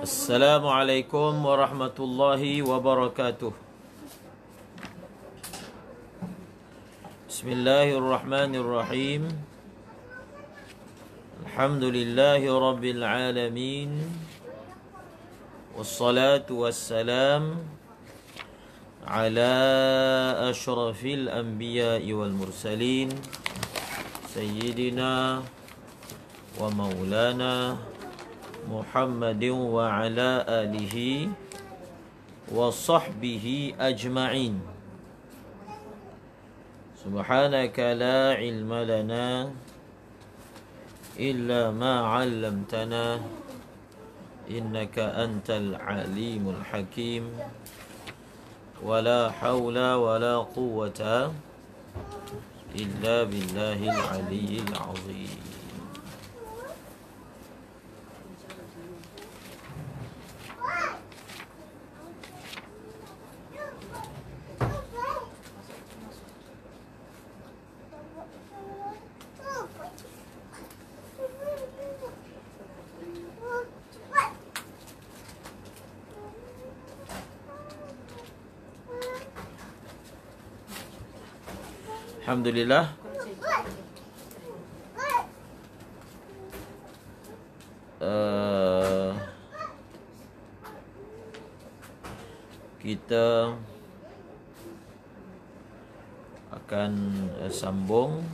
Assalamualaikum warahmatullahi wabarakatuh. Bismillahirrahmanirrahim. Alhamdulillahi rabbil alamin. Wassalatu wassalam ala ashrafil anbiya'i wal mursalin Sayyidina wa maulana Muhammadin wa ala alihi wa sahbihi ajma'in. Subhanaka la ilma lana illa ma 'allamtana innaka antal alimul hakim. Wa la hawla wa la quwwata illa billahil aliyyil azim. Alhamdulillah. Kita akan sambung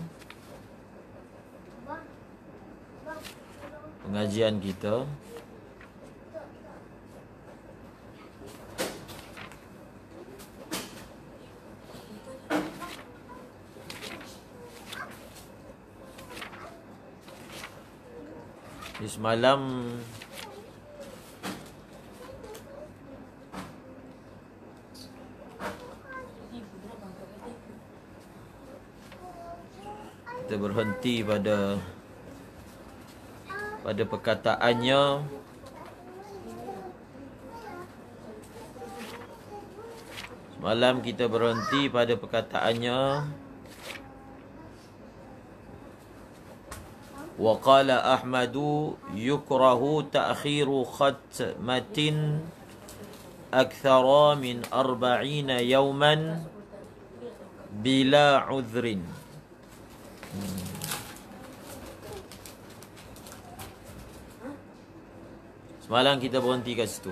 pengajian kita. Semalam kita berhenti pada perkataannya semalam kita berhenti pada perkataannya wa qala Ahmadu yukrahu ta'khiru khatmatin akthara min 40 yawman bila udhrin. Semalam kita berhenti kat situ.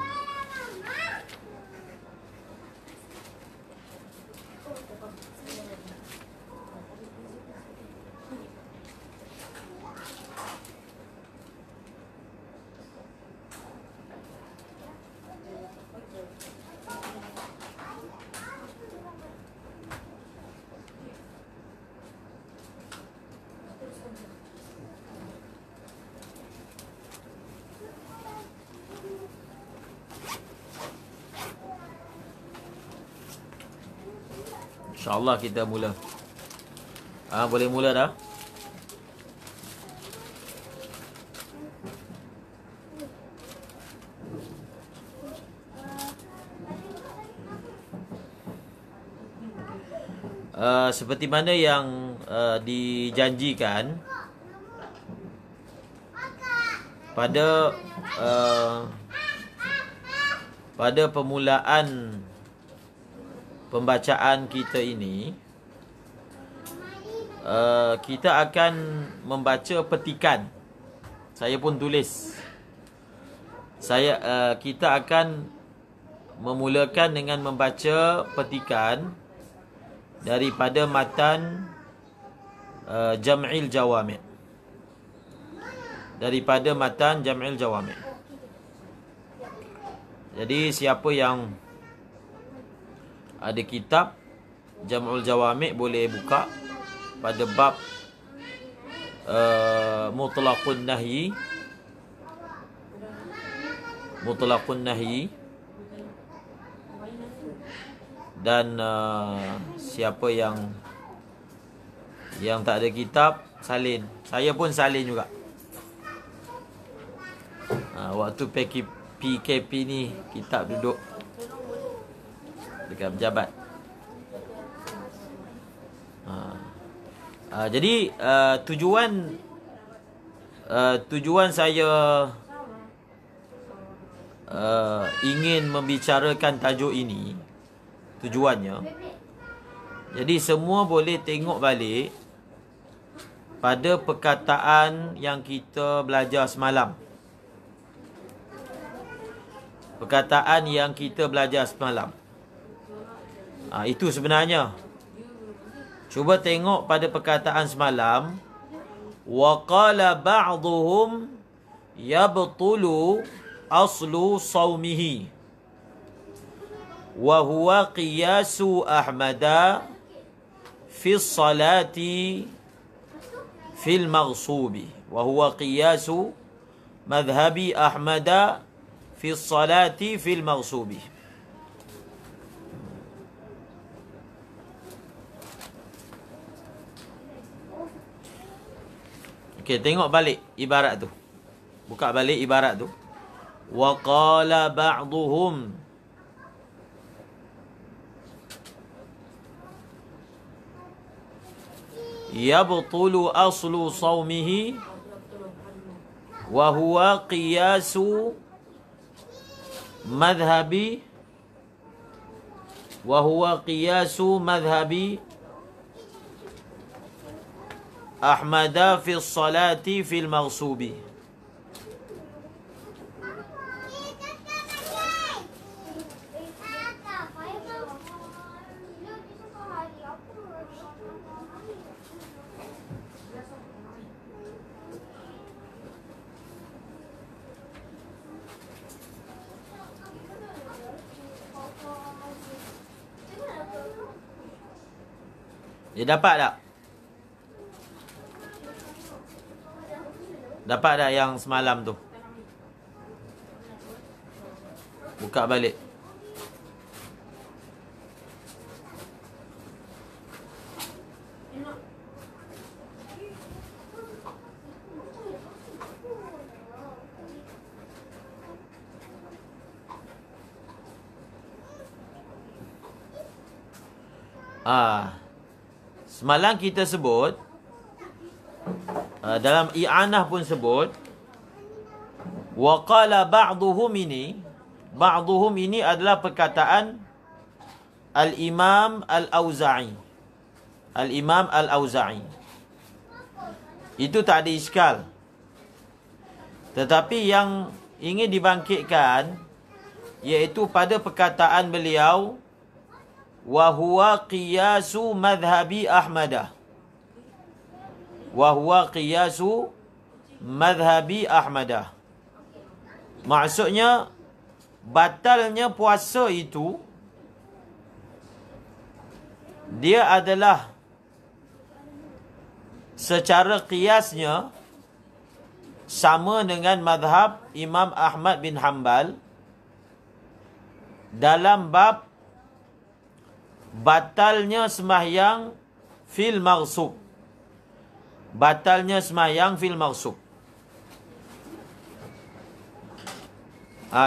InsyaAllah kita mula. Boleh mula dah. Seperti mana yang dijanjikan pada permulaan pembacaan kita ini, kita akan membaca petikan. Saya pun tulis. Kita akan memulakan dengan membaca petikan daripada matan Jam'il Jawami'. Daripada matan Jam'il Jawami'. Jadi siapa yang ada kitab Jam'ul Jawami' boleh buka pada bab Mutlaqun Nahyi. Mutlaqun Nahyi. Dan siapa yang tak ada kitab, salin. Saya pun salin juga. Waktu PKP ni kitab duduk dekat pejabat. Jadi tujuan saya ingin membicarakan tajuk ini, tujuannya, jadi semua boleh tengok balik pada perkataan yang kita belajar semalam. Perkataan yang kita belajar semalam. Itu sebenarnya. Cuba tengok pada perkataan semalam. Wa qala ba'dhum yabtulu aslu sawmihi. Wa huwa qiyasu Ahmada fi salati fil maghsubi. Wa huwa qiyasu madhhabi Ahmada fi salati fil maghsubi. Okey, tengok balik ibarat tu. Buka balik ibarat tu. Wa qala ba'dhum yabtulu aslu sawmihi wa huwa qiyasu madhhabi Ahmada fi salati fil maghsubi. Dia dapat tak? Dapat tak yang semalam tu? Buka balik. Semalam kita sebut, dalam i'anah pun sebut, wa qala ba'dhum ini adalah perkataan Al-Imam Al-Auza'i. Al-Imam Al-Auza'i. Itu tak ada iskal. Tetapi yang ingin dibangkitkan iaitu pada perkataan beliau, wa huwa qiyasu madhhabi Ahmadah. Wa huwa qiyasu madhhabi Ahmadah. Maksudnya batalnya puasa itu dia adalah secara qiyasnya sama dengan madhab Imam Ahmad bin Hanbal dalam bab batalnya sembahyang fil maghsub. Batalnya sembahyang fil maghsub.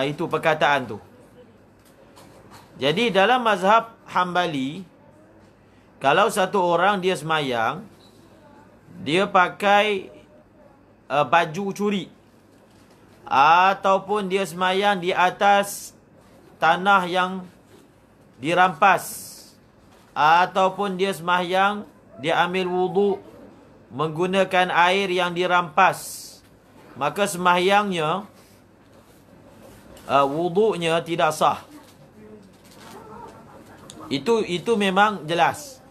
Itu perkataan tu. Jadi dalam mazhab Hambali, kalau satu orang dia sembahyang, dia pakai baju curi, ataupun dia sembahyang di atas tanah yang dirampas, ataupun dia sembahyang, dia ambil wuduk menggunakan air yang dirampas, maka sembahyangnya, wuduknya tidak sah. Itu memang jelas.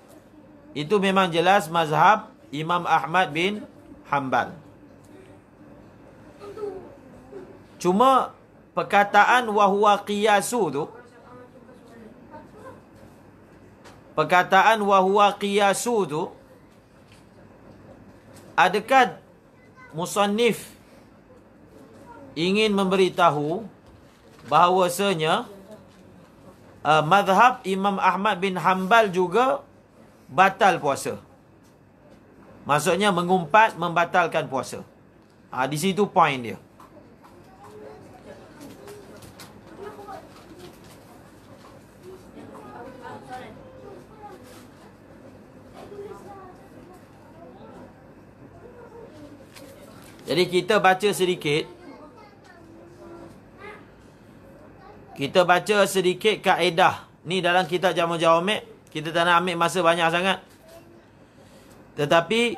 Itu memang jelas mazhab Imam Ahmad bin Hanbal. Cuma perkataan wahwa qiyasu tu, perkataan wahwa qiyasu tu, adakah musannif ingin memberitahu bahawasanya mazhab Imam Ahmad bin Hanbal juga batal puasa? Maksudnya mengumpat, membatalkan puasa. Di situ poin dia. Jadi kita baca sedikit Kita baca sedikit kaedah. Ni dalam kitab Jamu Jawami'. Kita tak nak ambil masa banyak sangat. Tetapi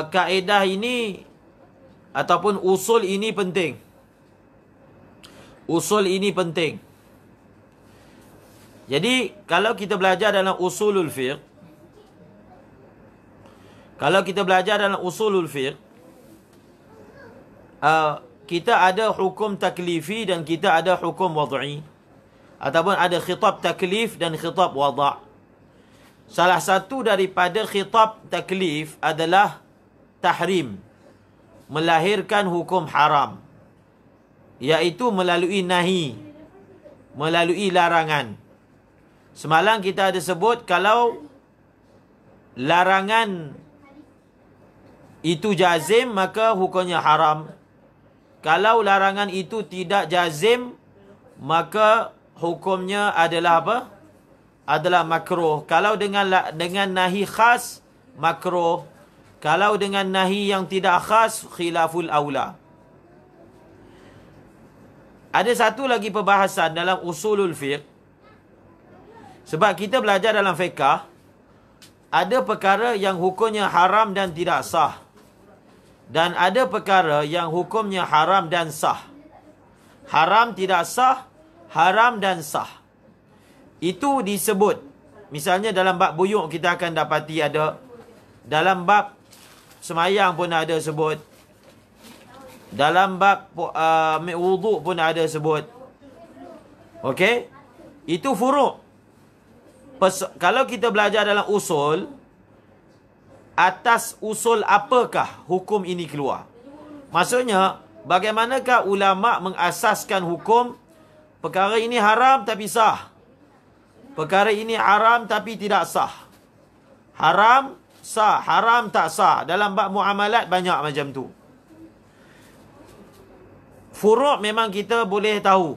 kaedah ini ataupun usul ini penting. Usul ini penting. Jadi kalau kita belajar dalam usulul fiqh, kita ada hukum taklifi dan kita ada hukum wad'i. Ataupun ada khitab taklif dan khitab wada'. Salah satu daripada khitab taklif adalah tahrim. Melahirkan hukum haram. Iaitu melalui nahi. Melalui larangan. Semalam kita ada sebut kalau larangan itu jazim, maka hukumnya haram. Kalau larangan itu tidak jazim, maka hukumnya adalah apa? Adalah makruh. Kalau dengan nahi khas, makruh. Kalau dengan nahi yang tidak khas, khilaful aula. Ada satu lagi perbahasan dalam usulul fiqh. Sebab kita belajar dalam fiqh, ada perkara yang hukumnya haram dan tidak sah. Dan ada perkara yang hukumnya haram dan sah. Haram tidak sah, haram dan sah. Itu disebut. Misalnya dalam bab buyuk kita akan dapati ada. Dalam bab semayang pun ada sebut. Dalam bab wuduk pun ada sebut. Okey? Itu furuk. Kalau kita belajar dalam usul, atas usul apakah hukum ini keluar? Maksudnya, bagaimanakah ulama' mengasaskan hukum perkara ini haram tapi sah? Perkara ini haram tapi tidak sah. Haram, sah. Haram, tak sah. Dalam bab muamalat banyak macam tu. Furu' memang kita boleh tahu.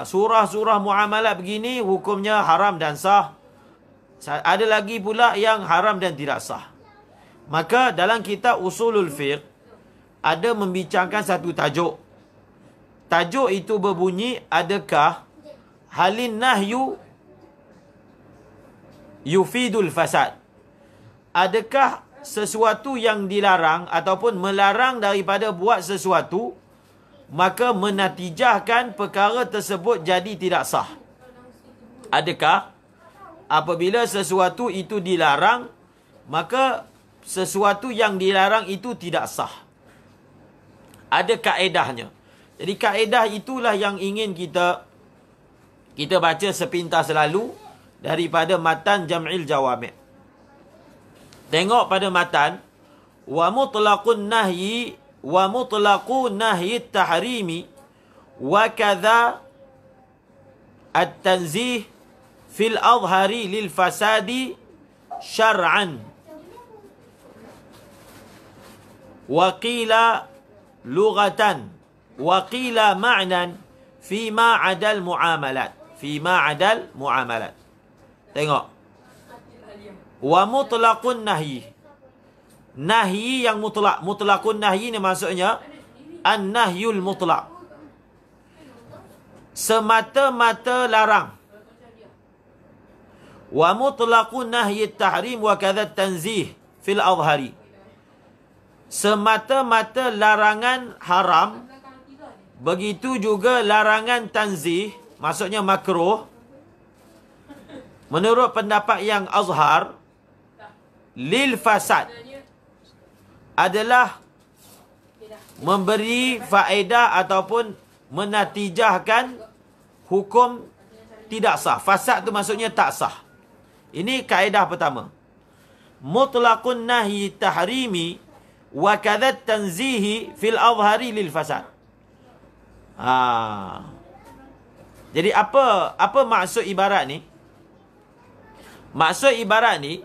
Surah-surah muamalat begini hukumnya haram dan sah. Ada lagi pula yang haram dan tidak sah. Maka dalam kitab usulul fiqh ada membincangkan satu tajuk. Tajuk itu berbunyi, adakah halin nahyu yufidul fasad? Adakah sesuatu yang dilarang ataupun melarang daripada buat sesuatu, maka menatijahkan perkara tersebut jadi tidak sah? Adakah apabila sesuatu itu dilarang, maka sesuatu yang dilarang itu tidak sah? Ada kaedahnya. Jadi kaedah itulah yang ingin kita baca sepintas selalu daripada matan Jam'il Jawami'. Tengok pada matan, wa mutlaqun nahyi wa mutlaqu nahyi tahrimi wa kadza at-tanzih fil adhari lil fasadi syar'an wa qila lughatan wa qila ma'nan fima 'adal muamalat. Fima 'adal muamalat. Tengok. Wa mutlaqun nahyi. Nahyi yang mutlak. Mutlaqun nahyi ni maksudnya an-nahyul mutlaq. Semata-mata larang. Wa mutlaqun nahyi tahrim wa kadza tanzih fil adhari. Semata-mata larangan haram, begitu juga larangan tanzih, maksudnya makruh. Menurut pendapat yang azhar, lil fasad adalah memberi faedah ataupun menatijahkan hukum tidak sah. Fasad tu maksudnya tak sah. Ini kaedah pertama. Mutlaqun nahyi tahrimi wa kadza tanzihi fil adhari lil fasad. Jadi apa maksud ibarat ni? Maksud ibarat ni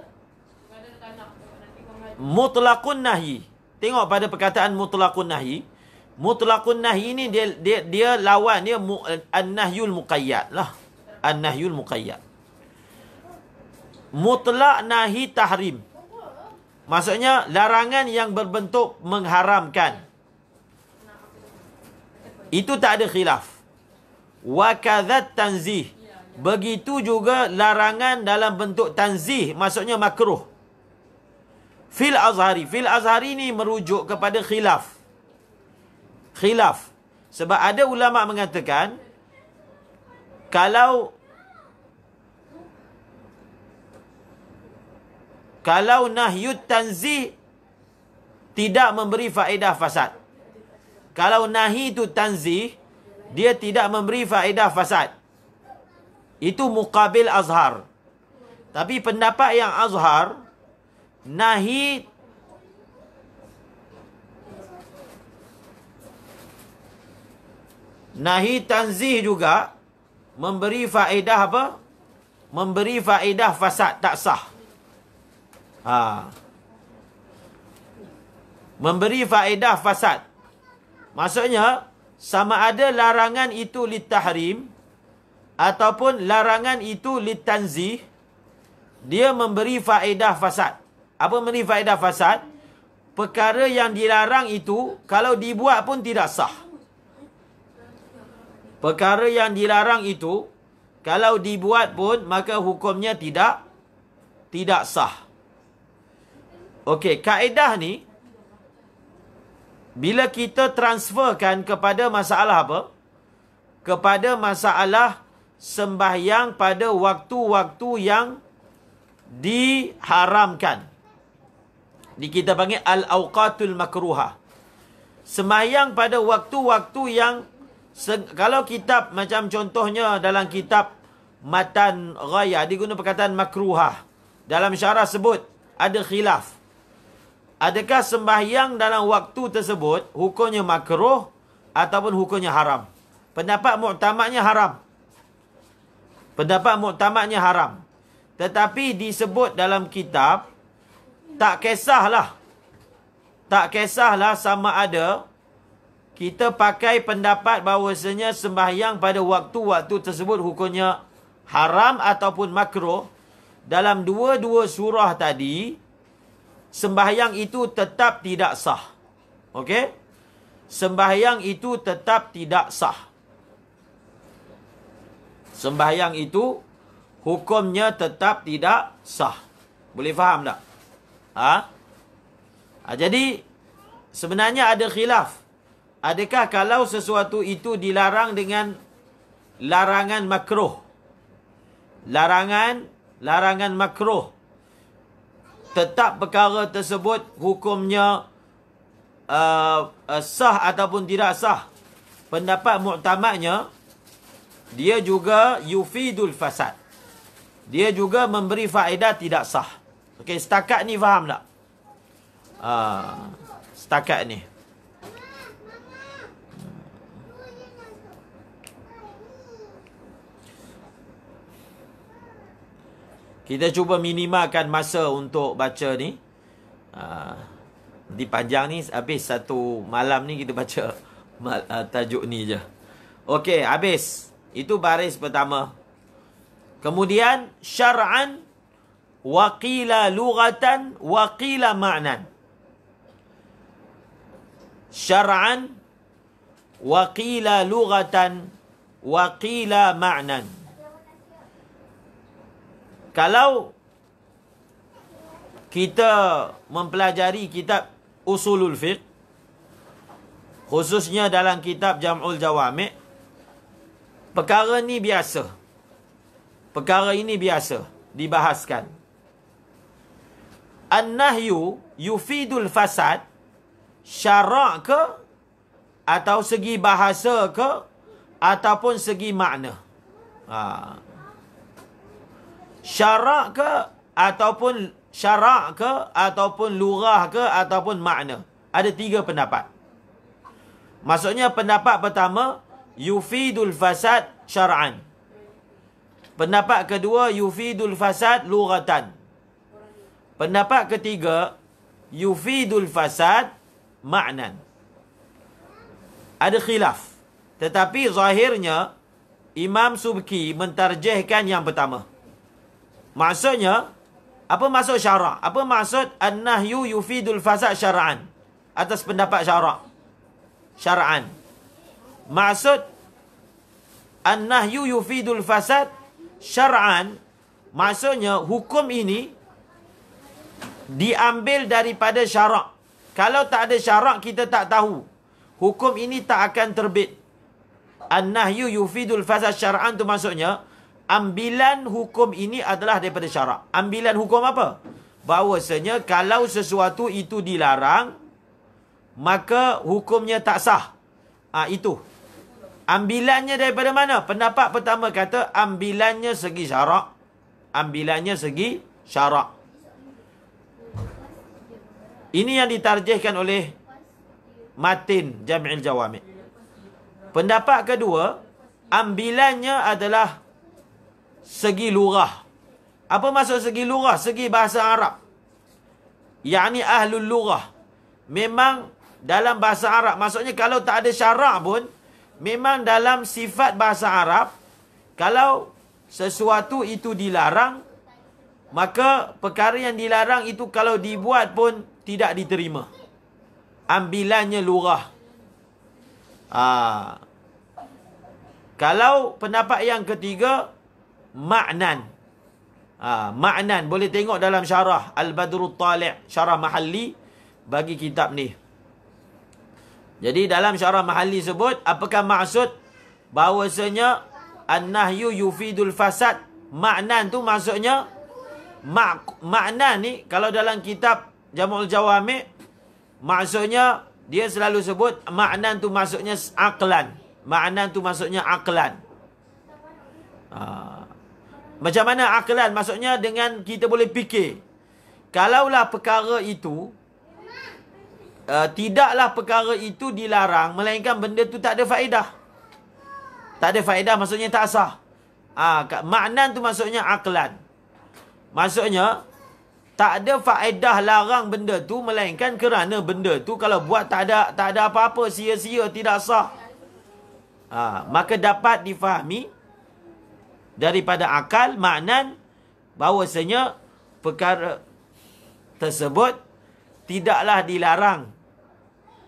mutlaqun nahyi. Tengok pada perkataan mutlaqun nahyi. Mutlaqun nahyi ni dia lawan dia an-nahyul muqayyad lah. An-nahyul muqayyad. Mutlaq nahi tahrim. Maksudnya larangan yang berbentuk mengharamkan. Itu tak ada khilaf. Wa kadzat tanzih. Begitu juga larangan dalam bentuk tanzih, maksudnya makruh. Fil azhari. Fil azhari ni merujuk kepada khilaf. Khilaf. Sebab ada ulama mengatakan, kalau nahyut tanzih tidak memberi faedah fasad. Kalau nahi itu tanzih, dia tidak memberi faedah fasad. Itu muqabil azhar. Tapi pendapat yang azhar, nahi tanzih juga memberi faedah apa? Memberi faedah fasad, tak sah. Memberi faedah fasad. Maksudnya, sama ada larangan itu litahrim ataupun larangan itu litanzih, dia memberi faedah fasad. Apa memberi faedah fasad? Perkara yang dilarang itu, kalau dibuat pun tidak sah. Perkara yang dilarang itu, kalau dibuat pun, maka hukumnya tidak sah. Okey, kaedah ni, bila kita transferkan kepada masalah apa? Kepada masalah sembahyang pada waktu-waktu yang diharamkan. Kita panggil al-awqatul makruha. Sembahyang pada waktu-waktu yang, kalau kitab, macam contohnya dalam kitab Matan Ghaya, diguna perkataan makruha. Dalam syarah sebut, ada khilaf. Adakah sembahyang dalam waktu tersebut hukumnya makruh ataupun hukumnya haram? Pendapat muktamadnya haram. Pendapat muktamadnya haram. Tetapi disebut dalam kitab, tak kisahlah. Tak kisahlah sama ada kita pakai pendapat bahawasanya sembahyang pada waktu-waktu tersebut hukumnya haram ataupun makruh. Dalam dua-dua surah tadi, sembahyang itu tetap tidak sah. Okey? Sembahyang itu tetap tidak sah. Sembahyang itu hukumnya tetap tidak sah. Boleh faham tak? Jadi sebenarnya ada khilaf. Adakah kalau sesuatu itu dilarang dengan larangan makruh? Larangan makruh. Tetap perkara tersebut hukumnya sah ataupun tidak sah. Pendapat muktamadnya, dia juga yufidul fasad. Dia juga memberi faedah tidak sah. Okey, setakat ni faham tak? Setakat ni. Kita cuba minimalkan masa untuk baca ni. Nanti panjang ni, habis satu malam ni kita baca tajuk ni je. Okey, habis. Itu baris pertama. Kemudian, syar'an, waqila lughatan, waqila ma'nan. Syar'an, waqila lughatan, waqila ma'nan. Kalau kita mempelajari kitab usulul fiqh, khususnya dalam kitab Jam'ul Jawami', perkara ni biasa. Perkara ini biasa dibahaskan. An-nahyu yufidul fasad, syarak ke, atau segi bahasa ke, ataupun segi makna. Syarak ke, ataupun syarak ke, ataupun lurah ke, ataupun makna. Ada tiga pendapat. Maksudnya pendapat pertama, yufidul fasad syar'an. Pendapat kedua, yufidul fasad lughatan. Pendapat ketiga, yufidul fasad ma'nan. Ada khilaf. Tetapi zahirnya, Imam Subki mentarjihkan yang pertama. Maksudnya, apa maksud syarak? Apa maksud an-nahyu yufidul fasad syar'an? Atas pendapat syarak. Syar'an. Maksud an-nahyu yufidul fasad syar'an, maksudnya hukum ini diambil daripada syarak. Kalau tak ada syarak, kita tak tahu. Hukum ini tak akan terbit. An-nahyu yufidul fasad syar'an tu maksudnya, ambilan hukum ini adalah daripada syarak. Ambilan hukum apa? Bahawasanya kalau sesuatu itu dilarang, maka hukumnya tak sah. Itu. Ambilannya daripada mana? Pendapat pertama kata ambilannya segi syarak. Ambilannya segi syarak. Ini yang ditarjihkan oleh Matin Jami'il Jawami'. Pendapat kedua, ambilannya adalah segi lurah. Apa maksud segi lurah? Segi bahasa Arab. Yakni ahlul lurah. Memang dalam bahasa Arab, maksudnya kalau tak ada syarak pun, memang dalam sifat bahasa Arab, kalau sesuatu itu dilarang, maka perkara yang dilarang itu kalau dibuat pun tidak diterima. Ambilannya lurah. Kalau pendapat yang ketiga, ma'nan. Ma'nan. Boleh tengok dalam syarah Al-Badrut Tali', syarah mahalli bagi kitab ni. Jadi dalam syarah mahalli sebut, apakah maksud bahawasanya an-nahyu yufidul fasad. Ma'nan tu maksudnya, ma'nan ni kalau dalam kitab Jam'ul Jawami', maksudnya dia selalu sebut ma'nan tu maksudnya aqlan. Ma'nan tu maksudnya aqlan. Macam mana aqlan? Maksudnya dengan kita boleh fikir. Kalaulah perkara itu tidaklah perkara itu dilarang, melainkan benda tu tak ada faedah. Tak ada faedah maksudnya tak sah. Ma'nan tu maksudnya aqlan. Maksudnya tak ada faedah larang benda tu, melainkan kerana benda tu kalau buat tak ada apa-apa, sia-sia, tidak sah. Maka dapat difahami daripada akal, ma'nan, bahawasanya perkara tersebut tidaklah dilarang,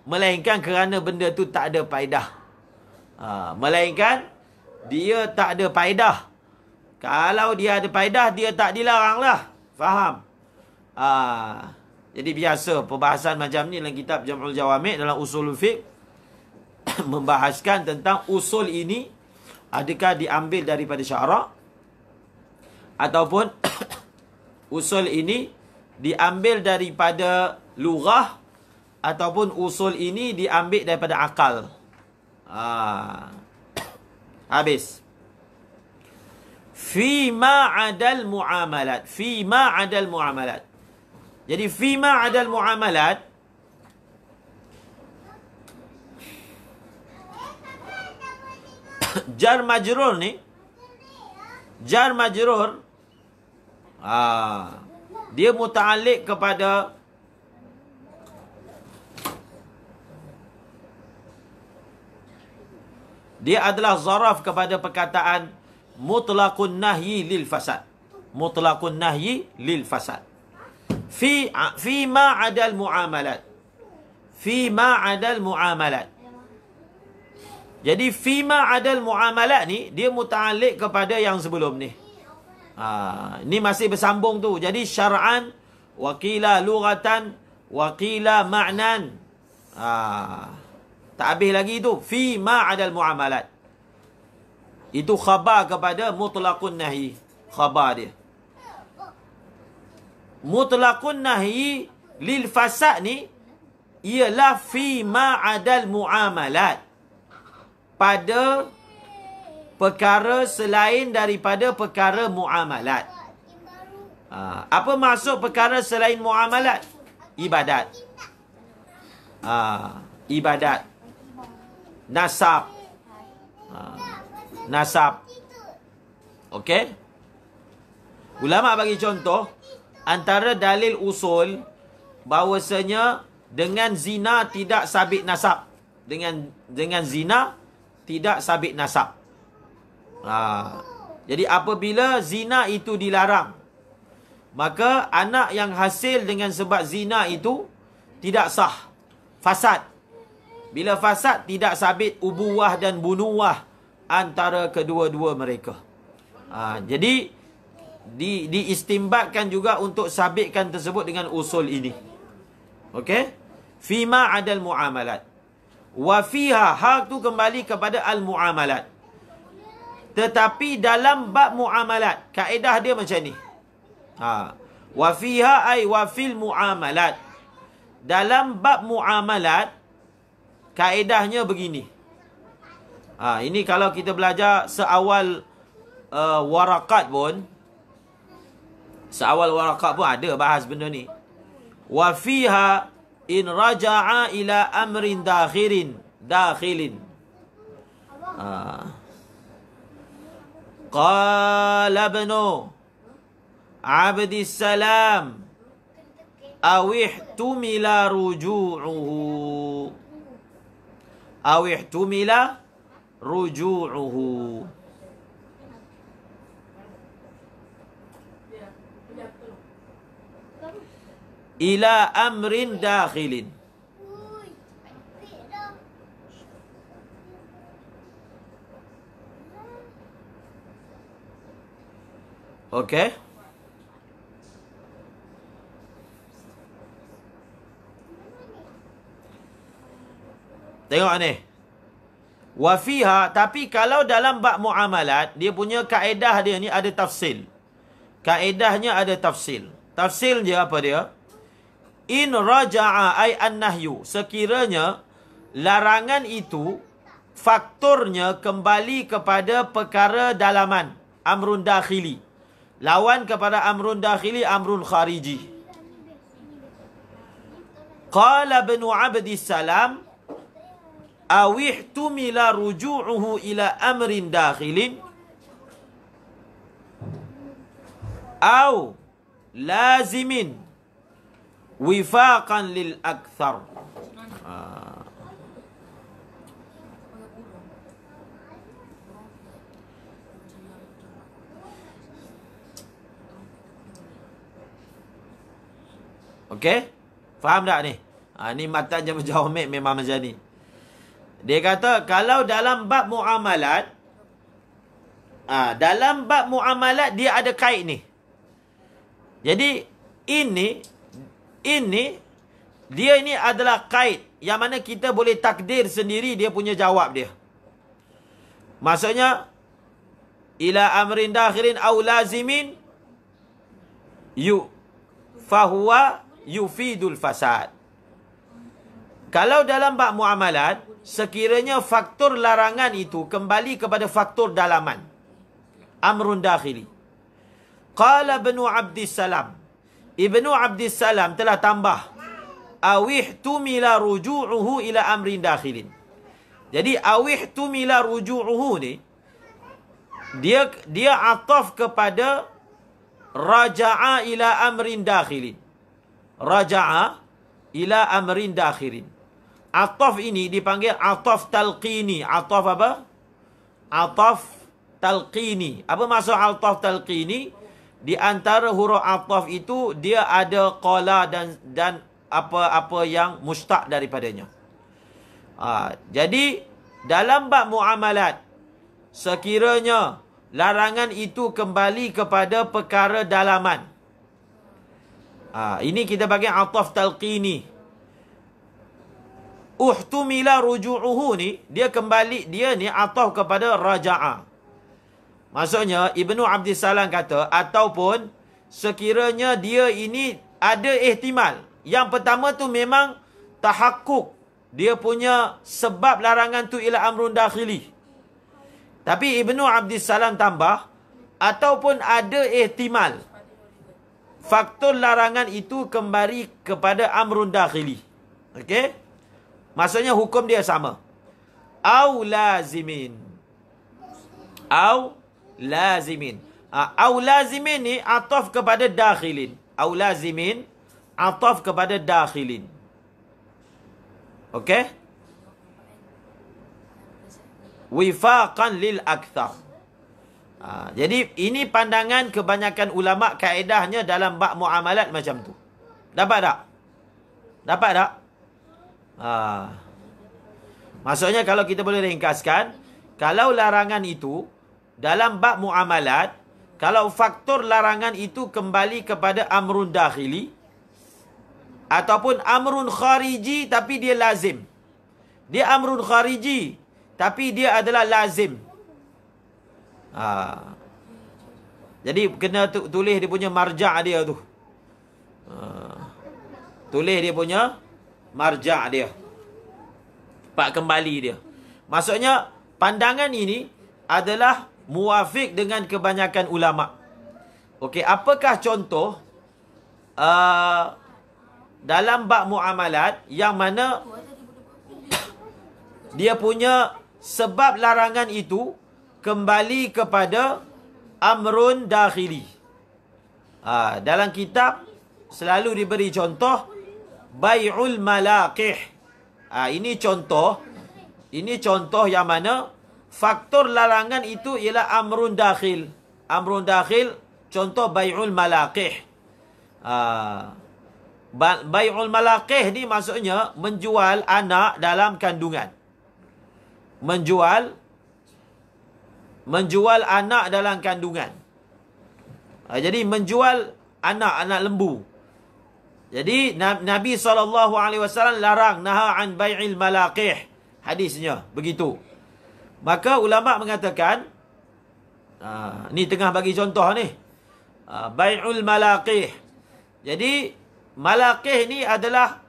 melainkan kerana benda tu tak ada faedah. Melainkan dia tak ada faedah. Kalau dia ada faedah, dia tak dilarang lah. Faham? Jadi biasa perbahasan macam ni dalam kitab Jam'ul Jawami' dalam usul fiqh membahaskan tentang usul ini adakah diambil daripada syarak ataupun usul ini diambil daripada lugah ataupun usul ini diambil daripada akal. Habis. Fima adal muamalat. Fima adal muamalat. Jadi fima adal muamalat, jar majrur ni, jar majrur dia muta'alliq kepada dia adalah zaraf kepada perkataan mutlaqun nahyi lil fasad. Mutlaqun nahyi lil fasad. Fi ma adal muamalat. Fi ma adal muamalat. Jadi fi ma adal muamalat ni dia muta'alliq kepada yang sebelum ni. Ni masih bersambung tu. Jadi syar'an wa qila lughatan wa qila ma'nan. Tak habis lagi tu. Fi ma adal muamalat. Itu khabar kepada mutlaqun nahyi. Khabar dia. Mutlaqun nahyi lil fasad ni ialah fi ma adal muamalat. Pada perkara selain daripada perkara muamalat. Apa maksud perkara selain muamalat? Ibadat. Ibadat. Nasab. Nasab. Okey? Ulama bagi contoh, antara dalil usul bahawasanya dengan zina tidak sabit nasab. Dengan zina tidak sabit nasab. Jadi apabila zina itu dilarang, maka anak yang hasil dengan sebab zina itu tidak sah, fasad. Bila fasad, tidak sabit ubuwah dan bunuwah antara kedua-dua mereka. Jadi, diistimbatkan juga untuk sabitkan tersebut dengan usul ini. Okey? Fima adal muamalat. Wa fiha, hal tu kembali kepada al-muamalat. Tetapi dalam bab muamalat, kaedah dia macam ni. Wa fiha ay wa fil muamalat. Dalam bab muamalat, kaedahnya begini. Ini kalau kita belajar seawal warakat pun, ada bahas benda ni. Wa fiha in raja'a ila amrin dakhilin. Qala ibnu Abdissalam awihtumila ruju'uhu. Ila amrin dakhilin. Okey. Tengok ni. Wa fiha, tapi kalau dalam bab muamalat, dia punya kaedah dia ni ada tafsil. Kaedahnya ada tafsil. Tafsil dia apa dia? In raja'a ay an-nahyu. Sekiranya larangan itu faktornya kembali kepada perkara dalaman, amrun dakhili. Lawan kepada amrun dakhili, amrun khariji. Qala ibnu Abdissalam awihtumila ruju'uhu ila amrin dakhilin aw lazimin wifaqan lil akthar. Okey? Faham tak ni? Ni matan Jamu Jawamik memang macam ni. Dia kata kalau dalam bab muamalat, dalam bab muamalat dia ada kait ni. Jadi ini dia ini adalah kait yang mana kita boleh takdir sendiri dia punya jawab dia. Maksudnya ila amrin dakhirin aw lazimin fahuwa yufidul fasad. Kalau dalam bab muamalat, sekiranya faktor larangan itu kembali kepada faktor dalaman, amrun dakhili. Qala ibnu Abdissalam, Ibnu Abdissalam telah tambah awihtumila ruju'uhu ila amrin dakhilin. Jadi awihtumila ruju'uhu ni dia ataf kepada raja'a ila amrin dakhilin. Raja'a ila amrin dakhilin. Ataf ini dipanggil ataf talqini. Ataf apa? Ataf talqini. Apa maksud ataf talqini? Di antara huruf ataf itu dia ada qala dan apa-apa yang mustaq daripadanya. Jadi dalam bab muamalat, sekiranya larangan itu kembali kepada perkara dalaman, ini kita bagi ataf talqini. Uhtumila ruju'uhu ni, dia kembali, dia ni ataf kepada raja'a. Maksudnya, Ibnu Abdissalam kata, ataupun sekiranya dia ini ada ihtimal. Yang pertama tu memang tahakkuk. Dia punya sebab larangan tu ila amrun dakhili. Tapi Ibnu Abdissalam tambah, ataupun ada ihtimal faktor larangan itu kembali kepada amrun dakhili. Okey? Maksudnya hukum dia sama. Au lazimin. Au lazimin. Au lazimin ni ataf kepada dakhilin. Au lazimin ataf kepada dakhilin. Okey? Wifaqan lil akthar. Jadi ini pandangan kebanyakan ulama, kaedahnya dalam bab muamalat macam tu. Dapat tak? Dapat tak? Maksudnya kalau kita boleh ringkaskan, kalau larangan itu dalam bab muamalat, kalau faktor larangan itu kembali kepada amrun dakhili ataupun amrun khariji tapi dia lazim. Dia amrun khariji tapi dia adalah lazim. Jadi kena tulis dia punya marja' dia tu. Tulis dia punya marja' dia. Pak kembali dia. Maksudnya pandangan ini adalah muafiq dengan kebanyakan ulama. Okey, apakah contoh dalam bab muamalat yang mana dia punya sebab larangan itu kembali kepada amrun dakhili. Dalam kitab selalu diberi contoh bai'ul malaqih. Ini contoh yang mana faktor larangan itu ialah amrun dakhil. Amrun dakhil, contoh bai'ul malaqih. Bai'ul malaqih ni maksudnya menjual anak dalam kandungan. Menjual anak dalam kandungan. Jadi menjual anak lembu. Jadi Nabi SAW larang, naha an bai'il malaqih. Hadisnya begitu. Maka ulama mengatakan, ni tengah bagi contoh ni. Bai'ul malaqih. Jadi malaqih ni adalah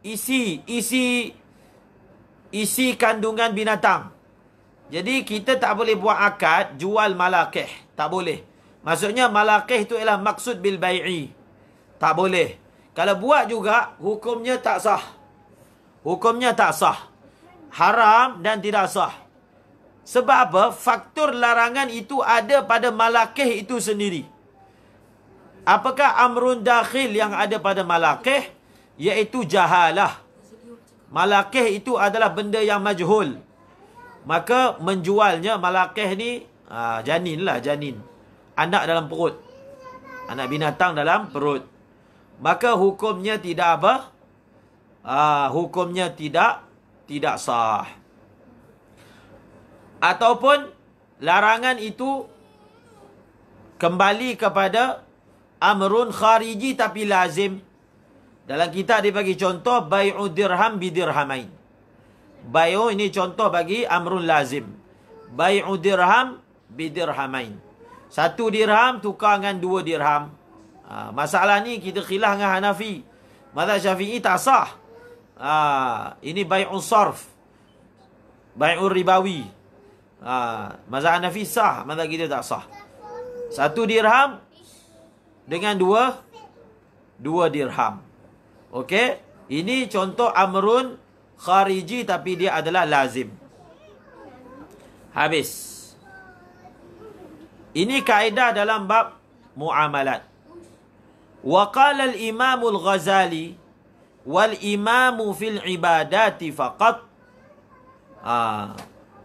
isi kandungan binatang. Jadi kita tak boleh buat akad jual malaqih, tak boleh. Maksudnya malaqih itu ialah maksud bil bai'i. Tak boleh. Kalau buat juga hukumnya tak sah. Hukumnya tak sah. Haram dan tidak sah. Sebab apa? Faktor larangan itu ada pada malaqih itu sendiri. Apakah amrun dakhil yang ada pada malaqih? Iaitu jahalah. Malaqih itu adalah benda yang majhul. Maka menjualnya malaqih ni janin lah, janin. Anak dalam perut. Anak binatang dalam perut. Maka hukumnya tidak apa? Hukumnya tidak sah. Ataupun larangan itu kembali kepada amrun khariji tapi lazim. Dalam kitab dia bagi contoh bai'u dirham bidirhamain. Bai'u ini contoh bagi amrun lazim. Bai'u dirham bidirhamain. 1 dirham tukar dengan 2 dirham. Masalah ni kita khilaf dengan Hanafi. Mazhab Syafi'i tak sah. Ini bai'u sarf. Bai'u ribawi. Mazhab Hanafi sah, mazhab kita tak sah. 1 dirham dengan 2 dirham. Okey, ini contoh amrun khariji tapi dia adalah lazim. Habis. Ini kaedah dalam bab muamalat. Wa qala al-Imam al-Ghazali wal imamu fil ibadati faqat.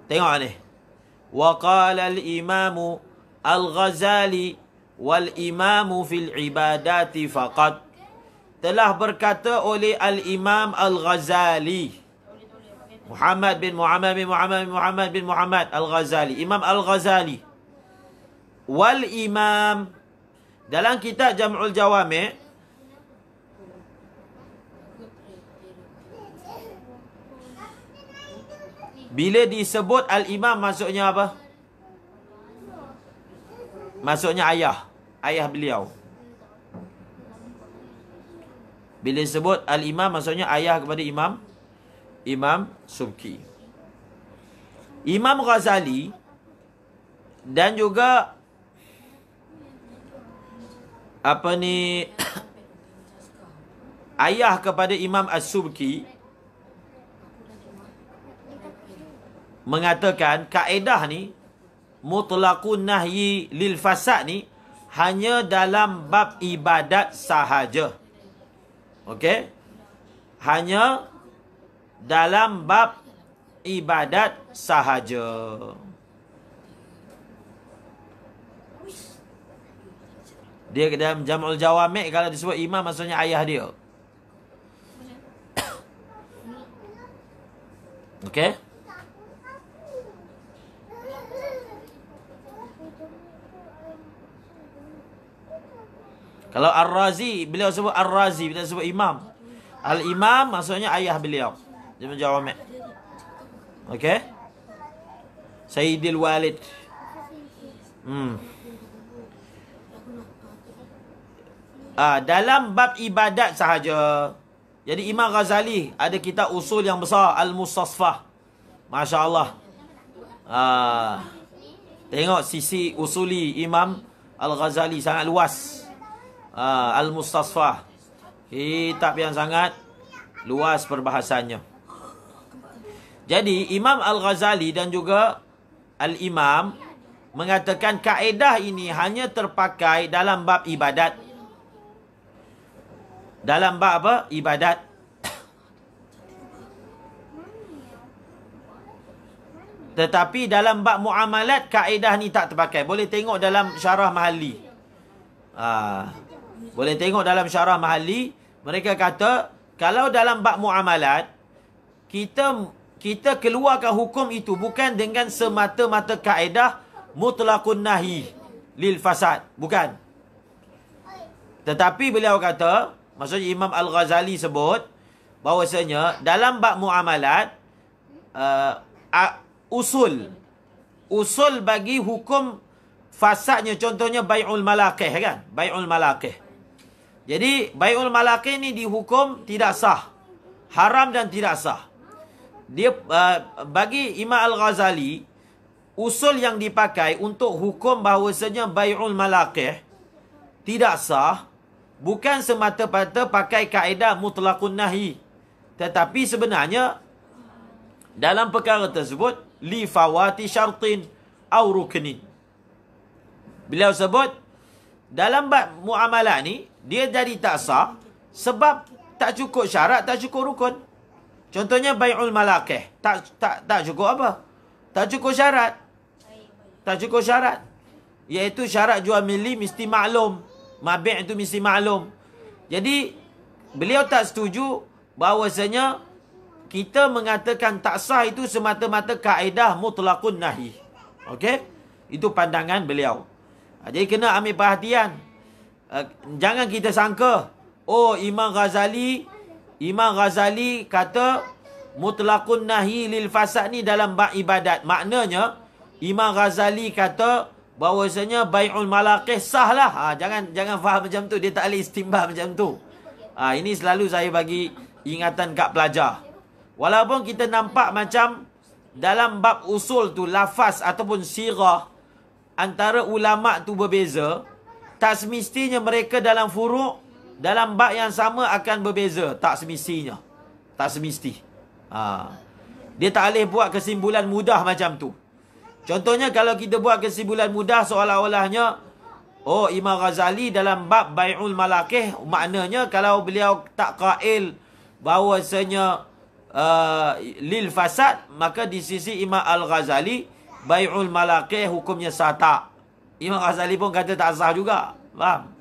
Tengok ni. Wa qala al-Imam al-Ghazali wal imamu fil ibadati faqat. Telah berkata oleh al-Imam al-Ghazali, Muhammad bin Muhammad bin Muhammad bin Muhammad bin Muhammad al-Ghazali, Imam al-Ghazali. Wal imam, dalam kitab Jam'ul Jawami' bila disebut al-imam maksudnya apa? Maksudnya ayah beliau. Bila disebut al-imam maksudnya ayah kepada Imam Subki. Imam Ghazali dan juga ayah kepada Imam As-Subki mengatakan kaedah ni mutlaqun nahyi lil fasad ni hanya dalam bab ibadat sahaja. Okey? Hanya dalam bab ibadat sahaja. Dia dalam Jam'ul Jawami' kalau disebut imam maksudnya ayah dia. Okey? Kalau Ar-Razi, beliau sebut Ar-Razi, beliau sebut imam. Al-imam maksudnya ayah beliau. Dia menjawab. Okey? Sayyidil Walid. Dalam bab ibadat sahaja. Jadi Imam Ghazali ada kitab usul yang besar, Al-Mustasfah. Masya Allah. Tengok sisi usuli Imam Al-Ghazali sangat luas. Al-Mustasfah. Kitab yang sangat luas perbahasannya. Jadi Imam Al-Ghazali dan juga Al-Imam mengatakan kaedah ini hanya terpakai dalam bab ibadat. Dalam bab apa? Ibadat. Tetapi dalam bab muamalat kaedah ni tak terpakai. Boleh tengok dalam syarah Mahalli. Boleh tengok dalam syarah Mahalli, mereka kata kalau dalam bab muamalat kita keluarkan hukum itu bukan dengan semata-mata kaedah mutlaqun nahi lil fasad, bukan. Tetapi beliau kata, maksudnya Imam Al-Ghazali sebut bahawasanya dalam bab muamalat usul bagi hukum fasadnya, contohnya bai'ul malaqih kan, bai'ul malaqih. Jadi bai'ul malaqih ni dihukum tidak sah, haram dan tidak sah. Dia bagi Imam Al-Ghazali, usul yang dipakai untuk hukum bahawasanya bai'ul malaqih tidak sah bukan semata-mata pakai kaedah mutlaqun nahi, tetapi sebenarnya dalam perkara tersebut li fawati syartin au ruknin. Beliau sebut dalam bab muamalah ni dia jadi tak sah sebab tak cukup syarat, tak cukup rukun. Contohnya bai'ul malaqih, tak cukup apa? Tak cukup syarat. Tak cukup syarat. Iaitu syarat jual beli mesti maklum. Mabi' itu mesti maklum. Jadi beliau tak setuju bahawasanya kita mengatakan tak sah itu semata-mata kaedah mutlaqun nahi. Okey? Itu pandangan beliau. Jadi kena ambil perhatian. Jangan kita sangka, oh Imam Ghazali kata mutlaqun nahi lil fasad ni dalam bab ibadat. Maknanya Imam Ghazali kata bahawasanya bai'ul malaqih sah lah. Jangan faham macam tu. Dia tak boleh istimbah macam tu. Ini selalu saya bagi ingatan kat pelajar. Walaupun kita nampak macam dalam bab usul tu lafaz ataupun sirah antara ulama' tu berbeza, tak semestinya mereka dalam furu' dalam bab yang sama akan berbeza. Tak semestinya. Tak semesti. Dia tak boleh buat kesimpulan mudah macam tu. Contohnya kalau kita buat kesimpulan mudah seolah-olahnya, oh Imam Ghazali dalam bab bai'ul malaqih, maknanya kalau beliau tak qail bahawasanya lil fasad, maka di sisi Imam Al-Ghazali bai'ul malaqih hukumnya sah. Tak. Imam Ghazali pun kata tak sah juga. Faham?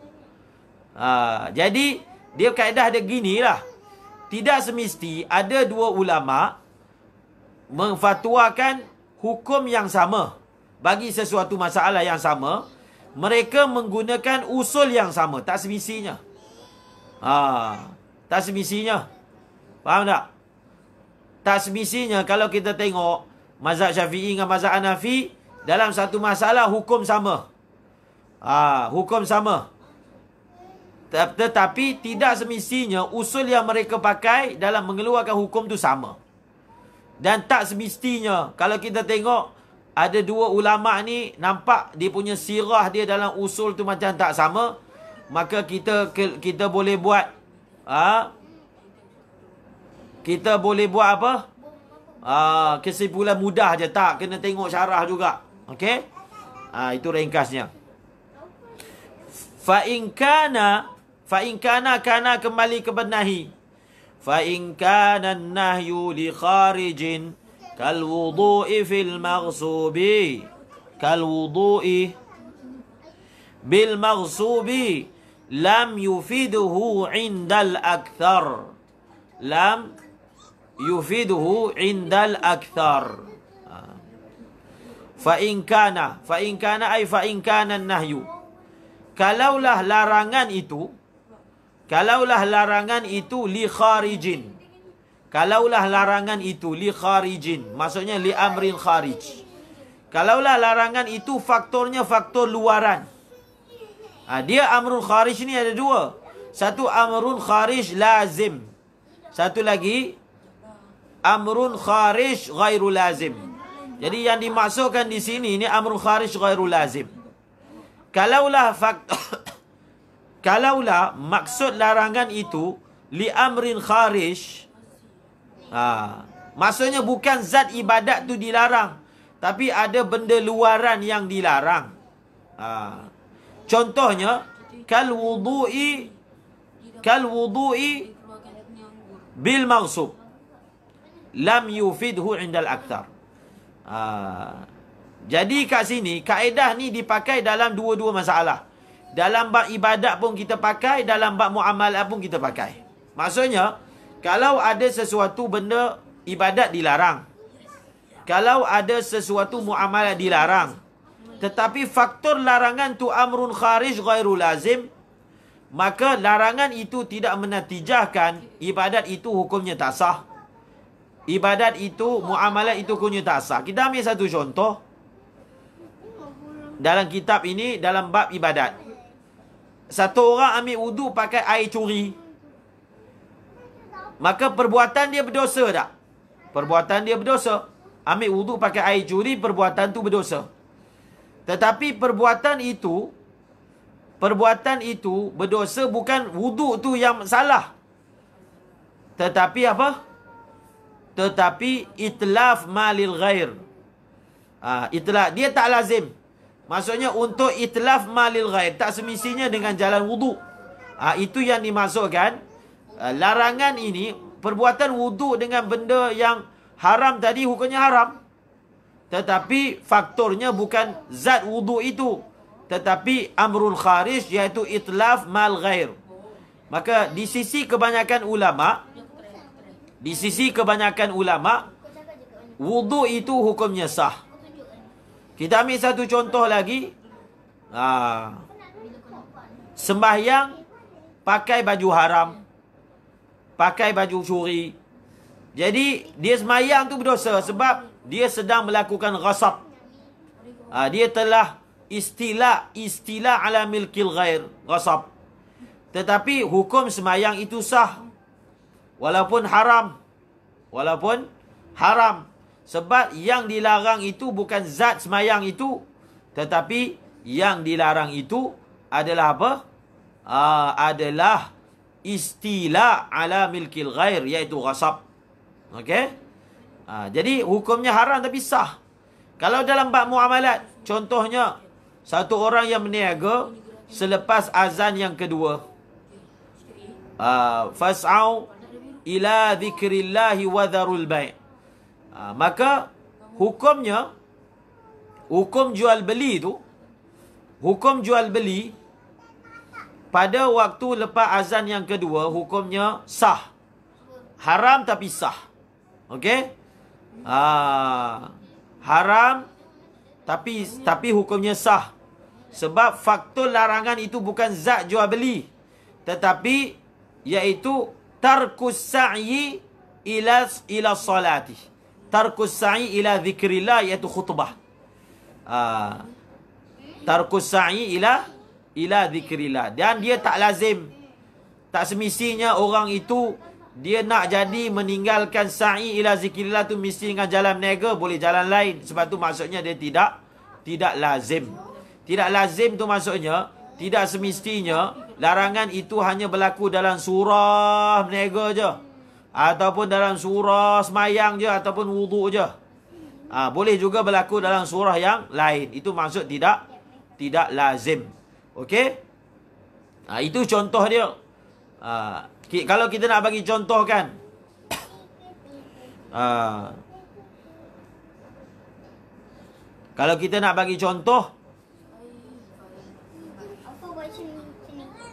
Jadi dia kaedah dia ginilah. Tidak semesti ada dua ulama memfatwakan hukum yang sama bagi sesuatu masalah yang sama, mereka menggunakan usul yang sama. Tak semestinya. Tak semestinya. Faham tak? Tak semestinya kalau kita tengok mazhab Syafi'i dengan mazhab Hanafi dalam satu masalah hukum sama. Hukum sama. Tetapi tidak semestinya usul yang mereka pakai dalam mengeluarkan hukum tu sama. Dan tak semestinya kalau kita tengok ada dua ulama' ni nampak dia punya sirah dia dalam usul tu macam tak sama, maka kita boleh buat kita boleh buat apa? Kesimpulan mudah je. Tak, kena tengok syarah juga. Okey? Itu ringkasnya. Fa in kana kembali ke benahi. Fa in kana an-nahyu li kharijin kal wudu'i fil maghsubi bil maghsubi lam yufiduhu 'indal akthar. Lam yufiduhu 'indal akthar. Fa in kana ay fa in kana an-nahyu. kalaulah larangan itu li kharijin. Kalaulah larangan itu li kharijin, maksudnya li amrin kharij. Kalaulah larangan itu faktornya faktor luaran. Dia amrun kharij ni ada dua. Satu amrun kharij lazim. Satu lagi amrun kharij ghairu lazim. Jadi yang dimaksudkan di sini ni amrun kharij ghairu lazim. Kalaulah maksud larangan itu li amrin kharij, maksudnya bukan zat ibadat tu dilarang, tapi ada benda luaran yang dilarang. Contohnya kal wudu'i bil maghsub lam yufidhu indal aktar. Jadi kat sini kaedah ni dipakai dalam dua-dua masalah. Dalam bab ibadat pun kita pakai, dalam bab muamalah pun kita pakai. Maksudnya, kalau ada sesuatu benda ibadat dilarang, kalau ada sesuatu muamalah dilarang, tetapi faktor larangan tu amrun kharij ghairu lazim, maka larangan itu tidak menatijahkan ibadat itu hukumnya tak sah. Ibadat itu, muamalah itu hukumnya tak sah. Kita ambil satu contoh. Dalam kitab ini, dalam bab ibadat. Satu orang ambil wudu pakai air curi. Maka perbuatan dia berdosa tak? Perbuatan dia berdosa. Ambil wudu pakai air curi, perbuatan tu berdosa. Tetapi perbuatan itu berdosa bukan wudu tu yang salah. Tetapi apa? Tetapi itlaf malil ghair. Itlaf, dia tak lazim. Maksudnya untuk itlaf malil ghair, tak semestinya dengan jalan wudu. Itu yang dimaksudkan. Larangan ini, perbuatan wudu dengan benda yang haram tadi hukumnya haram. Tetapi faktornya bukan zat wudu itu, tetapi amrul kharij, iaitu itlaf mal ghair. Maka di sisi kebanyakan ulama, wudu itu hukumnya sah. Kita ambil satu contoh lagi. Sembahyang pakai baju haram, pakai baju curi. Jadi dia sembahyang tu berdosa sebab dia sedang melakukan ghasab. Dia telah istila ala milkil ghair, ghasab. Tetapi hukum sembahyang itu sah walaupun haram. Sebab yang dilarang itu bukan zat semayang itu, tetapi yang dilarang itu adalah apa? Adalah istila ala milkil ghair, iaitu ghasab. Okey? Jadi hukumnya haram tapi sah. Kalau dalam bab muamalat, contohnya satu orang yang berniaga selepas azan yang kedua, fas'au ila dzikrillahi wa dharul bai'. Maka hukumnya, hukum jual beli pada waktu lepas azan yang kedua hukumnya sah. Haram tapi sah. Okey? Haram tapi hukumnya sah. Sebab faktor larangan itu bukan zat jual beli, tetapi iaitu tarkus sa'i ila salati. Tarkus sa'i ila zikrillah, iaitu khutbah. Tarkus sa'i ila zikrillah. Dan dia tak lazim, tak semestinya orang itu dia nak jadi meninggalkan sa'i ila zikrillah tu mesti dengan jalan berniaga, boleh jalan lain. Sebab tu maksudnya dia tidak lazim. Tidak lazim tu maksudnya tidak semestinya larangan itu hanya berlaku dalam surah berniaga je, ataupun dalam surah semayang je, ataupun wudu je. Boleh juga berlaku dalam surah yang lain. Itu maksud tidak lazim. Okey? Itu contoh dia. Kalau kita nak bagi contoh kan, kalau kita nak bagi contoh,